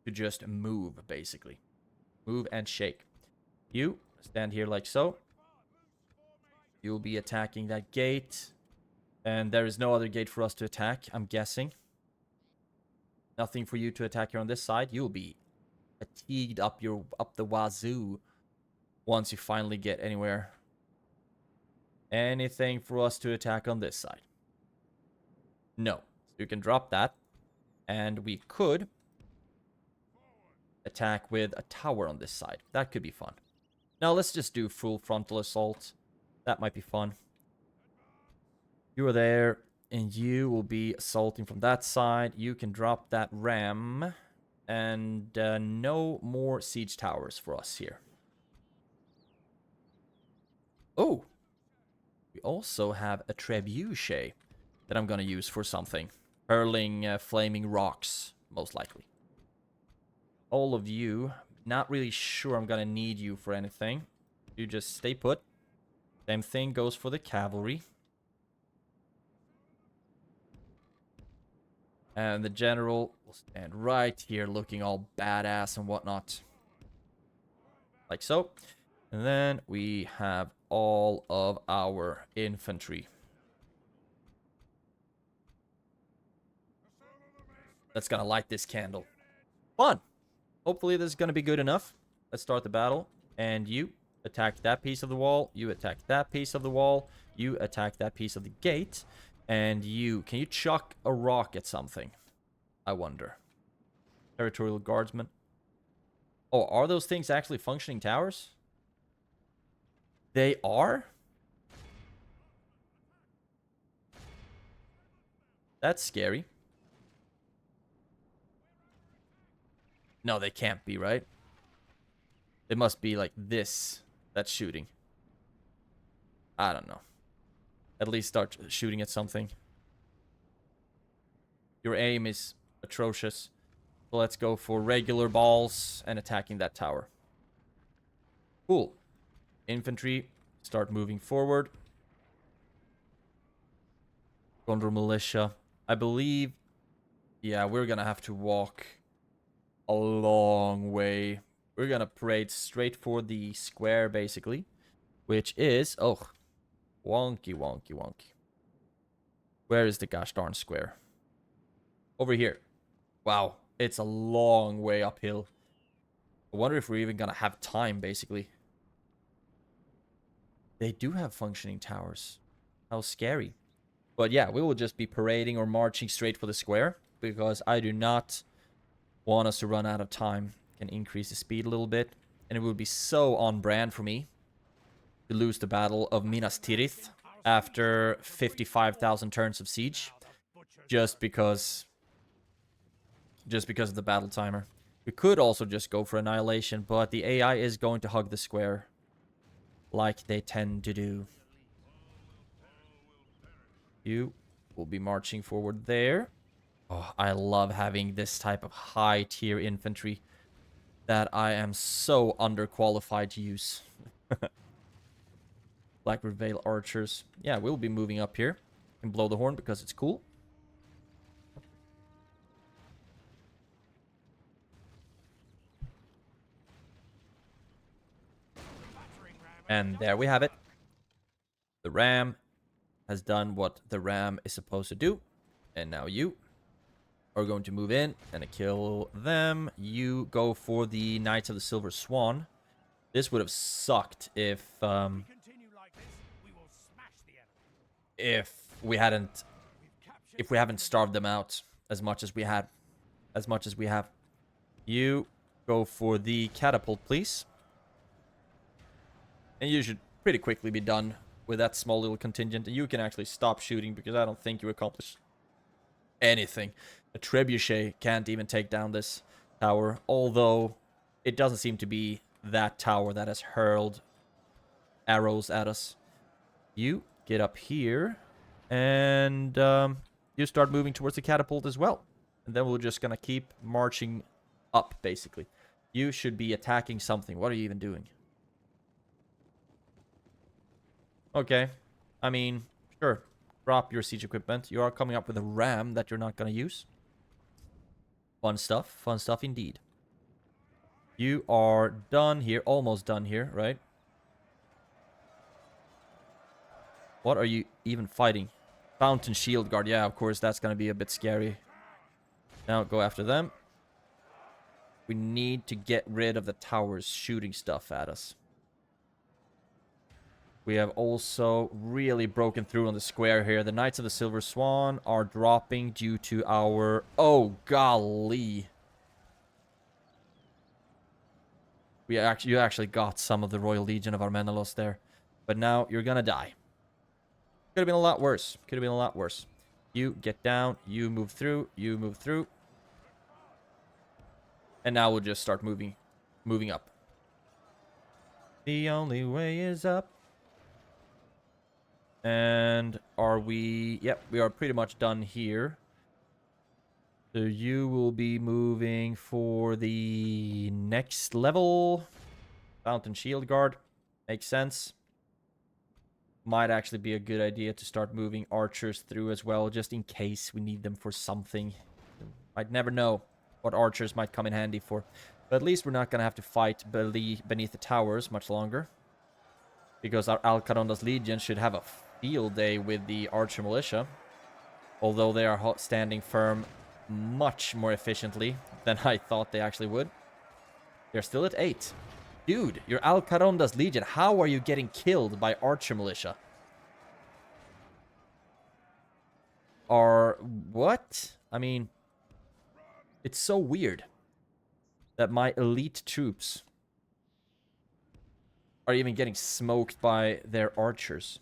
To just move, basically. Move and shake. You stand here like so. You'll be attacking that gate. And there is no other gate for us to attack, I'm guessing. Nothing for you to attack here on this side. You'll be fatigued up the wazoo once you finally get anywhere. Anything for us to attack on this side? No. So you can drop that. And we could attack with a tower on this side. That could be fun. Now let's just do full frontal assault. That might be fun. You are there, and you will be assaulting from that side. You can drop that ram. And no more siege towers for us here. Oh! We also have a trebuchet that I'm going to use for something. Hurling flaming rocks, most likely. All of you, not really sure I'm going to need you for anything. You just stay put. Same thing goes for the cavalry. And the general will stand right here looking all badass and whatnot. Like so. And then we have all of our infantry. That's gonna light this candle. Fun! Hopefully this is gonna be good enough. Let's start the battle. And you attack that piece of the wall. You attack that piece of the wall. You attack that piece of the gate. And you... Can you chuck a rock at something? I wonder. Territorial guardsmen. Oh, are those things actually functioning towers? They are? That's scary. No, they can't be, right? They must be like this that's shooting. I don't know. At least start shooting at something. Your aim is atrocious. So let's go for regular balls and attacking that tower. Cool. Infantry, start moving forward. Gondor militia. I believe... Yeah, we're gonna have to walk a long way. We're gonna parade straight for the square, basically. Which is... Oh. Wonky, wonky, wonky. Where is the gosh darn square? Over here. Wow. It's a long way uphill. I wonder if we're even gonna have time, basically. They do have functioning towers. How scary. But yeah, we will just be parading or marching straight for the square, because I do not want us to run out of time. Can increase the speed a little bit, and it would be so on brand for me to lose the Battle of Minas Tirith after 55,000 turns of siege, just because of the battle timer. We could also just go for annihilation, but the AI is going to hug the square like they tend to do. You will be marching forward there. Oh, I love having this type of high tier infantry that I am so underqualified to use. Black Veil archers. Yeah, we'll be moving up here and blow the horn because it's cool. And there we have it. The ram has done what the ram is supposed to do. And now you are going to move in and kill them. You go for the Knights of the Silver Swan. This would have sucked if we haven't starved them out as much as we have. You go for the catapult, please. And you should pretty quickly be done with that small little contingent. And you can actually stop shooting because I don't think you accomplish anything. A trebuchet can't even take down this tower, although it doesn't seem to be that tower that has hurled arrows at us. You get up here, and you start moving towards the catapult as well. And then we're just gonna keep marching up, basically. You should be attacking something. What are you even doing? Okay. I mean, sure. Drop your siege equipment. You are coming up with a ram that you're not gonna use. Fun stuff. Fun stuff indeed. You are done here. Almost done here, right? What are you even fighting? Fountain Shield Guard. Yeah, of course, that's going to be a bit scary. Now go after them. We need to get rid of the towers shooting stuff at us. We have also really broken through on the square here. The Knights of the Silver Swan are dropping due to our... Oh, golly. You actually got some of the Royal Legion of Armenelos there. But now you're gonna die. Could have been a lot worse. Could have been a lot worse. You get down. You move through. You move through. And now we'll just start moving up. The only way is up. And are we... Yep, we are pretty much done here. So you will be moving for the next level. Fountain Shield Guard. Makes sense. Might actually be a good idea to start moving archers through as well, just in case we need them for something. I'd never know what archers might come in handy for. But at least we're not going to have to fight beneath the towers much longer. Because our Al-Caronda's Legion should have a field day with the Archer Militia. Although they are standing firm much more efficiently than I thought they actually would. They're still at 8. Dude, your Al-Caronda's Legion, how are you getting killed by Archer Militia? What? I mean, it's so weird that my elite troops are even getting smoked by their archers.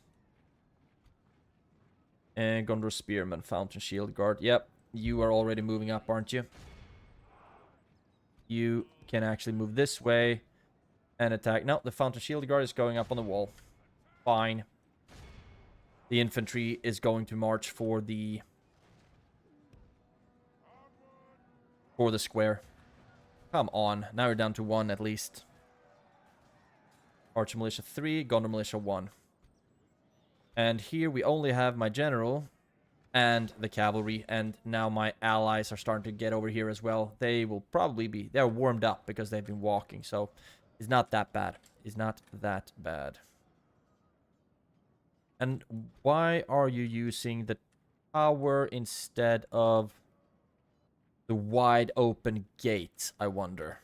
And Gondor Spearman, Fountain Shield Guard. Yep, you are already moving up, aren't you? You can actually move this way and attack. No, the Fountain Shield Guard is going up on the wall. Fine. The infantry is going to march for the square. Come on. Now we're down to 1 at least. Archer Militia 3, Gondor Militia 1. And here we only have my general and the cavalry, and now my allies are starting to get over here as well. They will probably be... They're warmed up because they've been walking, so it's not that bad. It's not that bad. And why are you using the tower instead of the wide open gate, I wonder?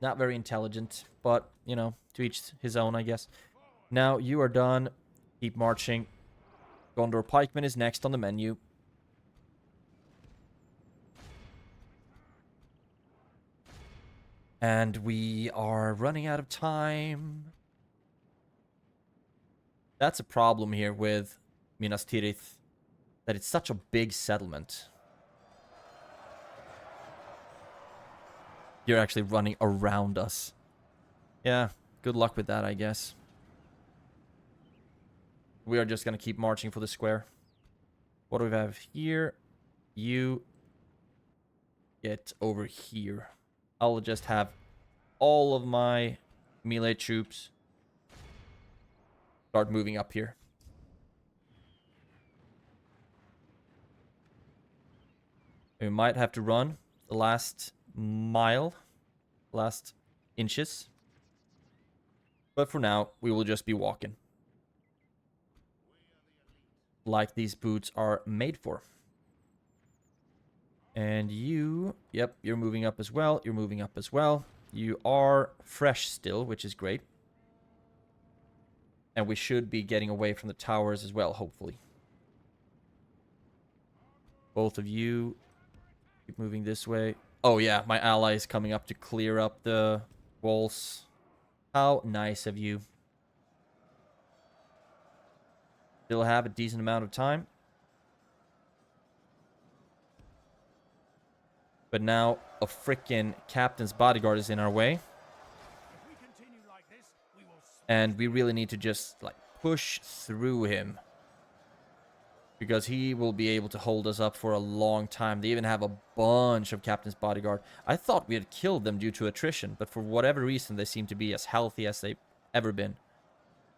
Not very intelligent, but, you know, to each his own, I guess. Now you are done. Keep marching. Gondor pikeman is next on the menu. And we are running out of time. That's a problem here with Minas Tirith, that it's such a big settlement. You're actually running around us. Yeah, good luck with that, I guess. We are just going to keep marching for the square. What do we have here? You get over here. I'll just have all of my melee troops start moving up here. We might have to run the last mile, last inches. But for now, we will just be walking. Like these boots are made for. And you, yep, you're moving up as well. You're moving up as well. You are fresh still, which is great. And we should be getting away from the towers as well, hopefully. Both of you keep moving this way. Oh yeah, my ally is coming up to clear up the walls. How nice of you. Still have a decent amount of time. But now a frickin' captain's bodyguard is in our way. And we really need to just, like, push through him. Because he will be able to hold us up for a long time. They even have a bunch of captain's bodyguard. I thought we had killed them due to attrition. But for whatever reason, they seem to be as healthy as they've ever been.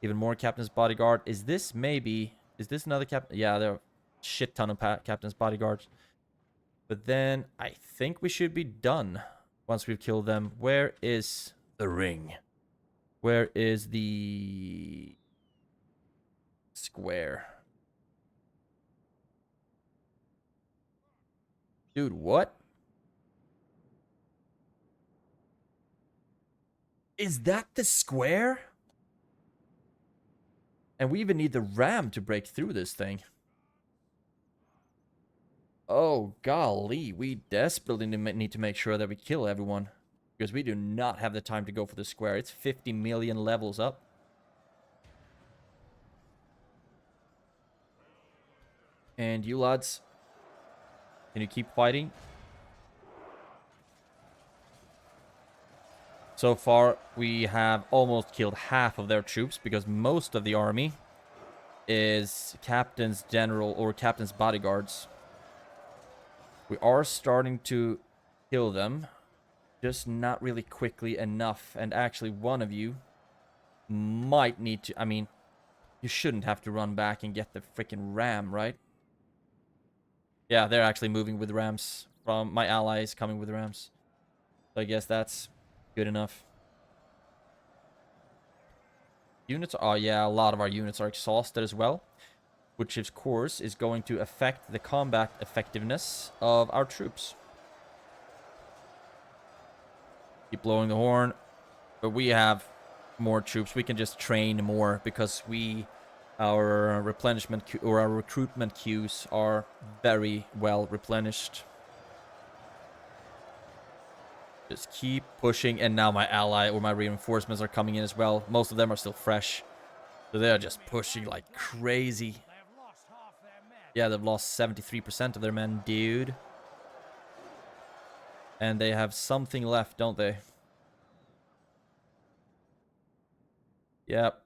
Even more captain's bodyguard. Is this maybe... Is this another captain? Yeah, there are a shit ton of captain's bodyguards. But then I think we should be done once we've killed them. Where is the ring? Where is the square? Dude, what? Is that the square? And we even need the ram to break through this thing. Oh, golly. We desperately need to make sure that we kill everyone. Because we do not have the time to go for the square. It's 50 million levels up. And you lads, can you keep fighting? So far, we have almost killed half of their troops because most of the army is captain's general or captain's bodyguards. We are starting to kill them, just not really quickly enough. And actually, one of you might need to... I mean, you shouldn't have to run back and get the freaking ram, right? Yeah, they're actually moving with rams. From my allies coming with rams. So I guess that's good enough. Units, oh yeah, a lot of our units are exhausted as well, which of course is going to affect the combat effectiveness of our troops. Keep blowing the horn, but we have more troops. We can just train more because our replenishment or our recruitment queues are very well replenished. Just keep pushing, and now my ally or my reinforcements are coming in as well. Most of them are still fresh. So they're just pushing like crazy. Yeah, they've lost 73% of their men, dude. And they have something left, don't they? Yep.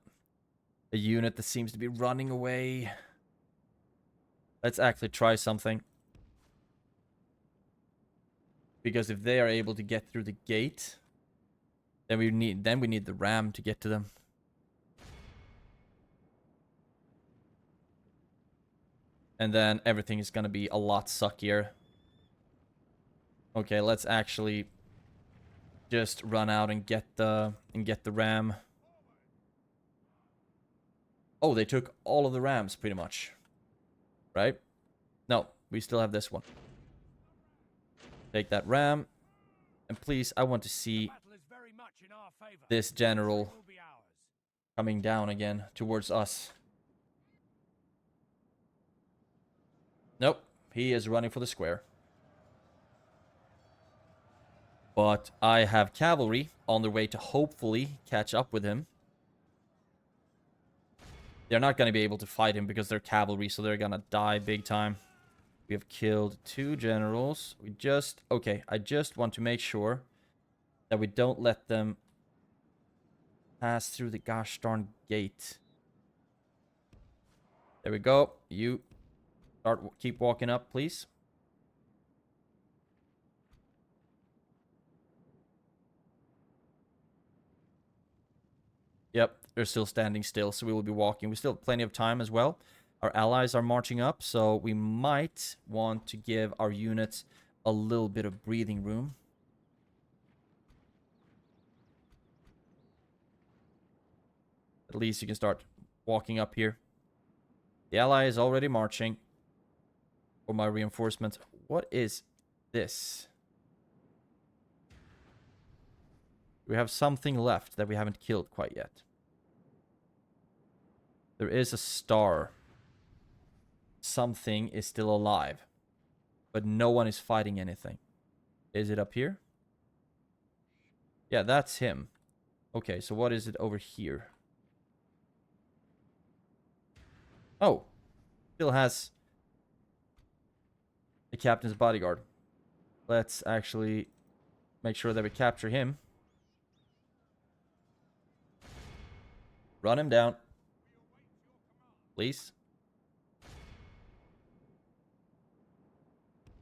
A unit that seems to be running away. Let's actually try something. Because if they are able to get through the gate, then we need the ram to get to them. And then everything is gonna be a lot suckier. Okay, let's actually just run out and get the ram. Oh, they took all of the rams pretty much. Right? No, we still have this one. Take that ram. And please, I want to see this general coming down again towards us. Nope, he is running for the square. But I have cavalry on their way to hopefully catch up with him. They're not going to be able to fight him because they're cavalry, so they're going to die big time. We have killed 2 generals. Okay, I just want to make sure that we don't let them pass through the gosh darn gate. There we go. You keep walking up, please. Yep, they're still standing still, so we will be walking. We still have plenty of time as well. Our allies are marching up, so we might want to give our units a little bit of breathing room. At least you can start walking up here. The ally is already marching for my reinforcement. What is this? We have something left that we haven't killed quite yet. There is a star. Something is still alive. But no one is fighting anything. Is it up here? Yeah, that's him. Okay, so what is it over here? Oh. Still has the captain's bodyguard. Let's actually make sure that we capture him. Run him down. Please.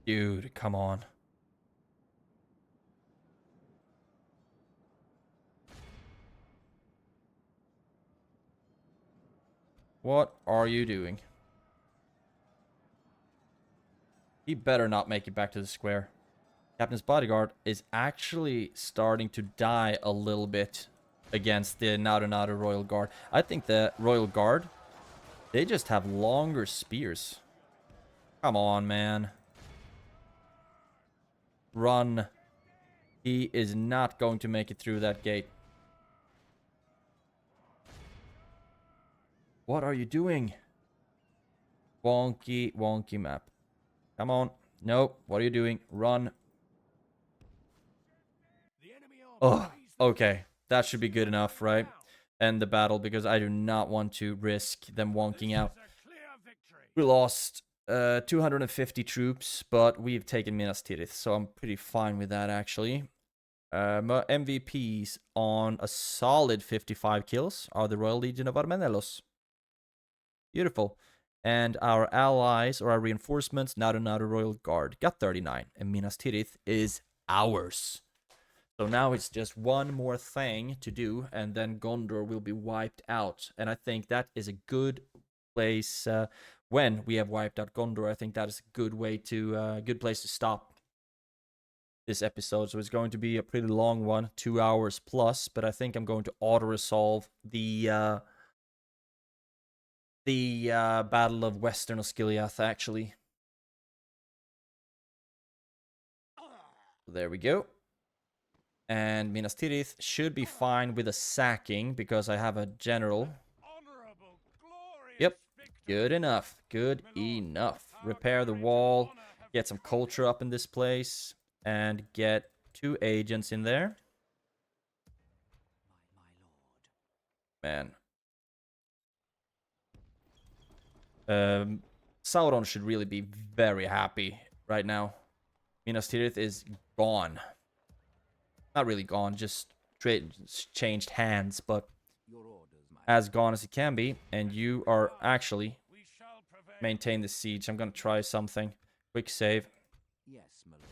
Dude, come on. What are you doing? He better not make it back to the square. Captain's bodyguard is actually starting to die a little bit against the Ar-Âdunâim Royal Guard. I think the Royal Guard, they just have longer spears. Come on, man. Run. He is not going to make it through that gate. What are you doing? Wonky, wonky map. Come on. Nope. What are you doing? Run. Oh, okay. That should be good enough, right? End the battle, because I do not want to risk them wonking out. We lost 250 troops, but we've taken Minas Tirith, so I'm pretty fine with that, actually. MVPs on a solid 55 kills are the Royal Legion of Armenelos. Beautiful. And our allies, or our reinforcements, Ar-Âdunâim Royal Guard, got 39. And Minas Tirith is ours. So now it's just one more thing to do, and then Gondor will be wiped out. And I think that is a good place, when we have wiped out Gondor, I think that is a good way to, good place to stop this episode. So it's going to be a pretty long one, 2 hours plus, but I think I'm going to auto-resolve the Battle of Western Osgiliath, actually. There we go. And Minas Tirith should be fine with a sacking, because I have a general. Yep, good enough, good enough. Repair the wall, get some culture up in this place, and get 2 agents in there. Man. Sauron should really be very happy right now. Minas Tirith is gone. Not really gone, just changed hands, but as gone as it can be. And you are actually maintain the siege. I'm gonna try something. Quick save. Yes, my lord.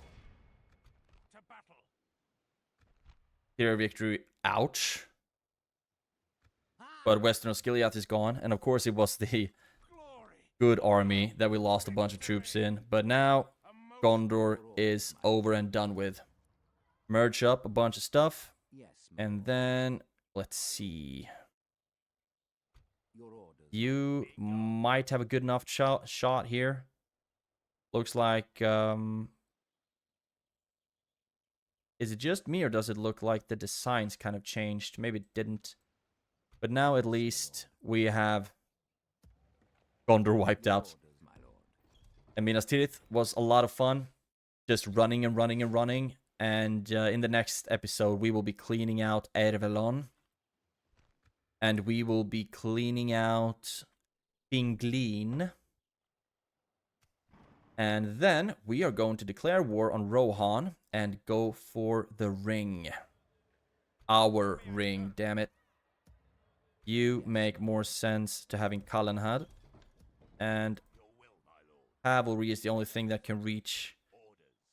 To battle. Hero victory. Ouch. But Western Osgiliath is gone, and of course it was the good army that we lost a bunch of troops in. But now Gondor is over and done with. Merge up a bunch of stuff, and then let's see. You might have a good enough shot here. Looks like, is it just me, or does it look like the designs kind of changed? Maybe it didn't. But now at least we have Gondor wiped out. Orders, my lord. And Minas Tirith was a lot of fun. Just running and running and running. And in the next episode, we will be cleaning out Ervelon. And we will be cleaning out Pinglin. And then we are going to declare war on Rohan and go for the ring. Our ring, damn it. You make more sense to having Kalanhad. And cavalry is the only thing that can reach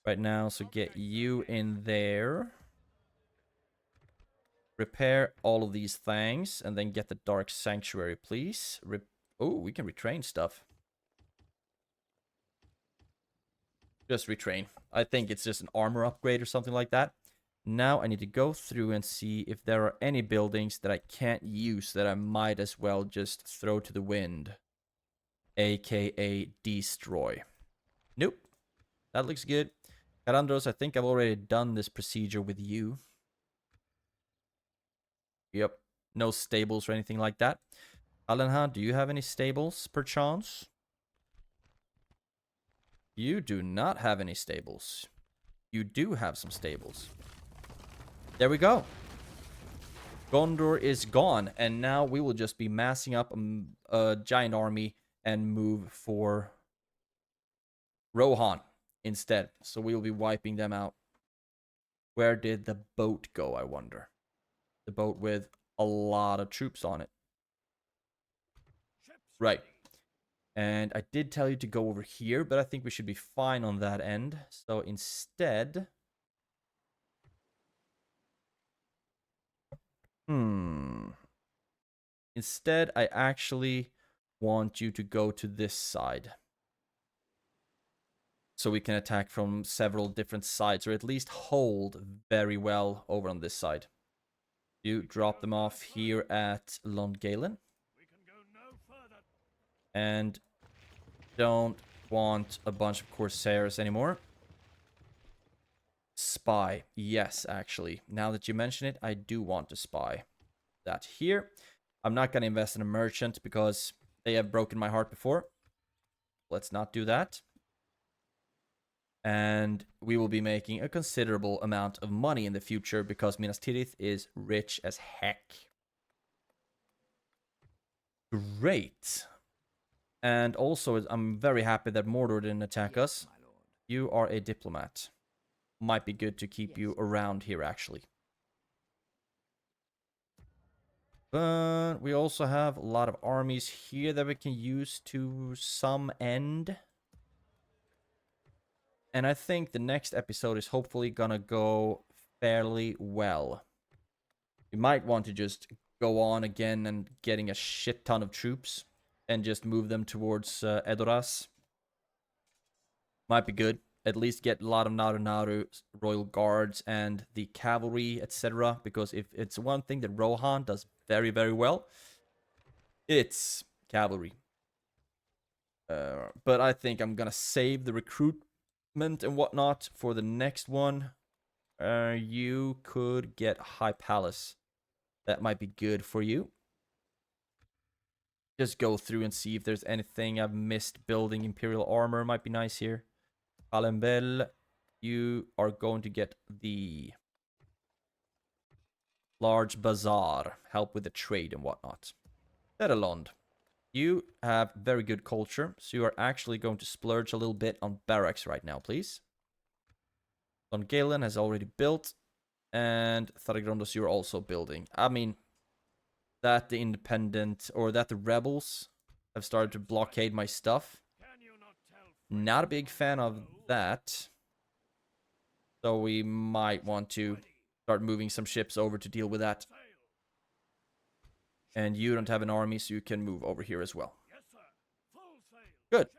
right now. So get you in there. Repair all of these things. And then get the Dark Sanctuary, please. Oh, we can retrain stuff. Just retrain. I think it's just an armor upgrade or something like that. Now I need to go through and see if there are any buildings that I can't use that I might as well just throw to the wind. AKA destroy. Nope. That looks good. Carandros, I think I've already done this procedure with you. Yep. No stables or anything like that. Alanha, do you have any stables, perchance? You do not have any stables. You do have some stables. There we go. Gondor is gone, and now we will just be massing up a giant army and move for Rohan instead. So we will be wiping them out. Where did the boat go, I wonder? The boat with a lot of troops on it. Right. And I did tell you to go over here, but I think we should be fine on that end. So instead... Instead, I actually want you to go to this side. So we can attack from several different sides, or at least hold very well over on this side. You drop them off here at Longalen. And don't want a bunch of corsairs anymore. Spy. Yes, actually. Now that you mention it, I do want to spy. That here. I'm not going to invest in a merchant because they have broken my heart before. Let's not do that. And we will be making a considerable amount of money in the future because Minas Tirith is rich as heck. Great. And also, I'm very happy that Mordor didn't attack us. You are a diplomat. Might be good to keep you around here, actually. But we also have a lot of armies here that we can use to some end. And I think the next episode is hopefully gonna go fairly well. We might want to just go on again and getting a shit ton of troops and just move them towards Edoras. Might be good. At least get a lot of Naru Royal Guards and the cavalry, etc. Because if it's one thing that Rohan does very, very well, it's cavalry. But I think I'm gonna save the recruitment and whatnot for the next one. You could get High Palace. That might be good for you. Just go through and see if there's anything I've missed. Building Imperial Armor might be nice here. Kalembel, you are going to get the Large Bazaar. Help with the trade and whatnot. Settlond, you have very good culture, so you are actually going to splurge a little bit on barracks right now, please. Don Galen has already built, and Tharagrondos you're also building. I mean, that the independent, or that the rebels have started to blockade my stuff. Not a big fan of that. So we might want to start moving some ships over to deal with that. And you don't have an army, so you can move over here as well. Good.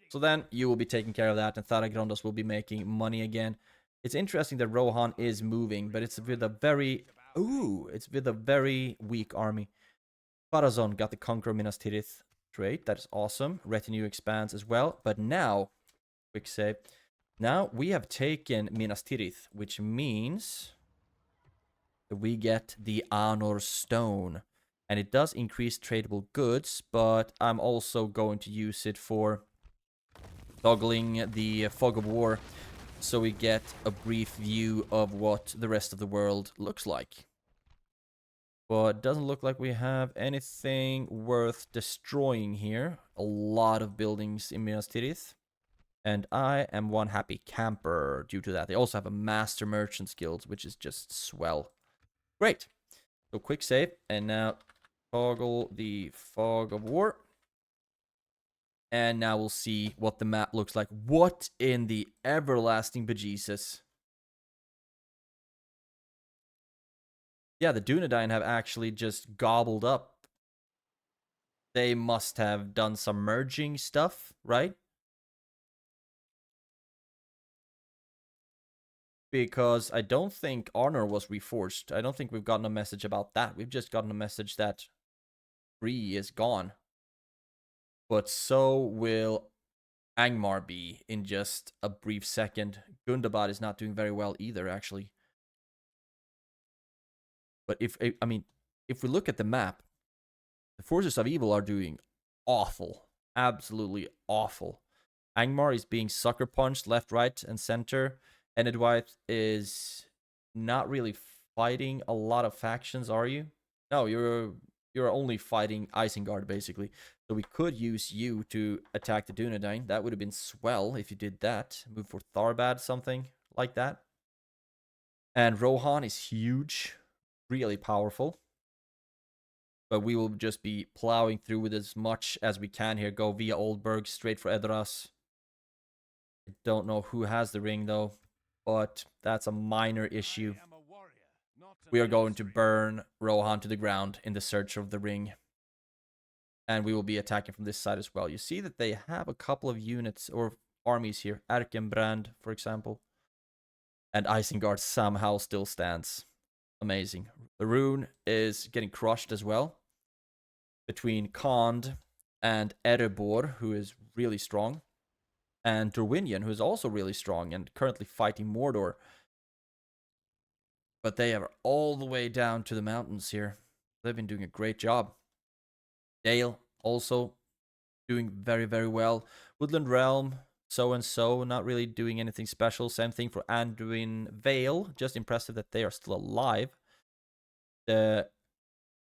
So then you will be taking care of that, and Tharagrondos will be making money again. It's interesting that Rohan is moving, but it's with a very... Ooh, it's with a very weak army. Farazon got the Conqueror Minas Tirith trait. That is awesome. Retinue expands as well. But now, quick save. Now we have taken Minas Tirith, which means that we get the Anor Stone. And it does increase tradable goods, but I'm also going to use it for toggling the Fog of War, so we get a brief view of what the rest of the world looks like. But it doesn't look like we have anything worth destroying here. A lot of buildings in Minas Tirith. And I am one happy camper due to that. They also have a Master Merchant's Guild, which is just swell. Great. So quick save. And now toggle the Fog of War. And now we'll see what the map looks like. What in the everlasting bejesus? Yeah, the Dunedain have actually just gobbled up. They must have done some merging stuff, right? Because I don't think Arnor was reforged. I don't think we've gotten a message about that. We've just gotten a message that Bree is gone. But so will Angmar be in just a brief second. Gundabad is not doing very well either, actually. But if we look at the map, the forces of evil are doing awful. Absolutely awful. Angmar is being sucker punched left, right, and center. Enedwite is not really fighting a lot of factions, are you? No, you're only fighting Isengard, basically. So we could use you to attack the Dunedain. That would have been swell if you did that. Move for Tharbad, something like that. And Rohan is huge. Really powerful. But we will just be plowing through with as much as we can here. Go via Oldburg, straight for Edoras. I don't know who has the ring, though. But that's a minor issue. We are going to burn Rohan to the ground in the search of the ring. And we will be attacking from this side as well. You see that they have a couple of units or armies here. Erkenbrand, for example. And Isengard somehow still stands. Amazing. The rune is getting crushed as well. Between Khand and Erebor, who is really strong. And Dorwinion, who is also really strong and currently fighting Mordor. But they are all the way down to the mountains here. They've been doing a great job. Dale also doing very, very well. Woodland Realm, so-and-so, not really doing anything special. Same thing for Anduin Vale. Just impressive that they are still alive. The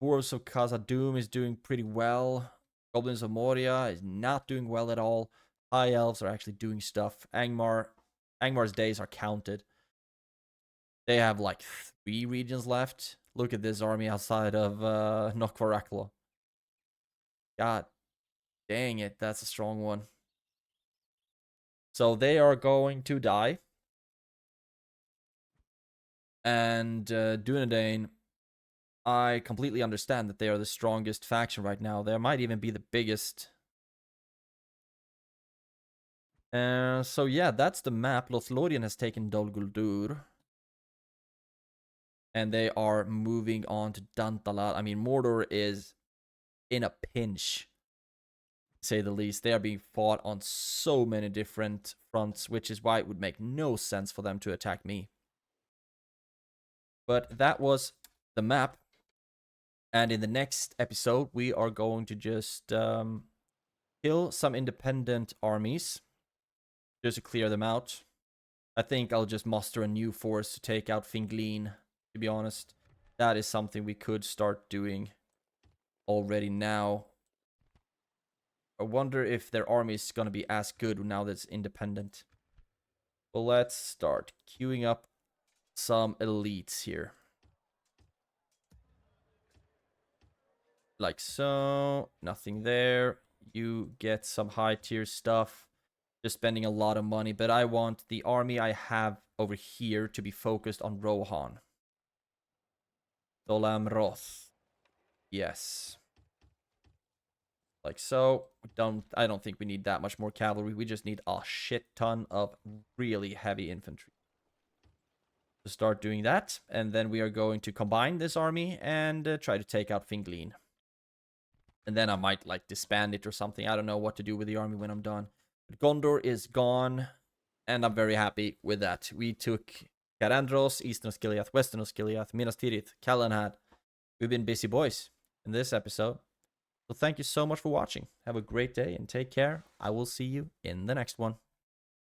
Dwarves of Khazad-dûm is doing pretty well. Goblins of Moria is not doing well at all. High Elves are actually doing stuff. Angmar's days are counted. They have like 3 regions left. Look at this army outside of Nokvaraklo. God dang it, that's a strong one. So they are going to die. And Dunedain, I completely understand that they are the strongest faction right now. They might even be the biggest. So yeah, that's the map. Lothlorien has taken Dol Guldur. And they are moving on to Dantalad. I mean, Mordor is in a pinch, to say the least. They are being fought on so many different fronts, which is why it would make no sense for them to attack me. But that was the map. And in the next episode, we are going to just kill some independent armies, just to clear them out. I think I'll just muster a new force to take out Finglin, to be honest. That is something we could start doing already now. I wonder if their army is going to be as good now that it's independent. Well, let's start queuing up some elites here. Like so. Nothing there. You get some high tier stuff. Just spending a lot of money. But I want the army I have over here to be focused on Rohan. Dolam Roth. Yes. Like so. I don't think we need that much more cavalry. We just need a shit ton of really heavy infantry to start doing that. And then we are going to combine this army and try to take out Finglin. And then I might like disband it or something. I don't know what to do with the army when I'm done. But Gondor is gone. And I'm very happy with that. We took Garandros, Eastern Osgiliath, Western Osgiliath, Minas Tirith, Calenhad. We've been busy boys. in this episode. So thank you so much for watching. Have a great day and take care. I will see you in the next one.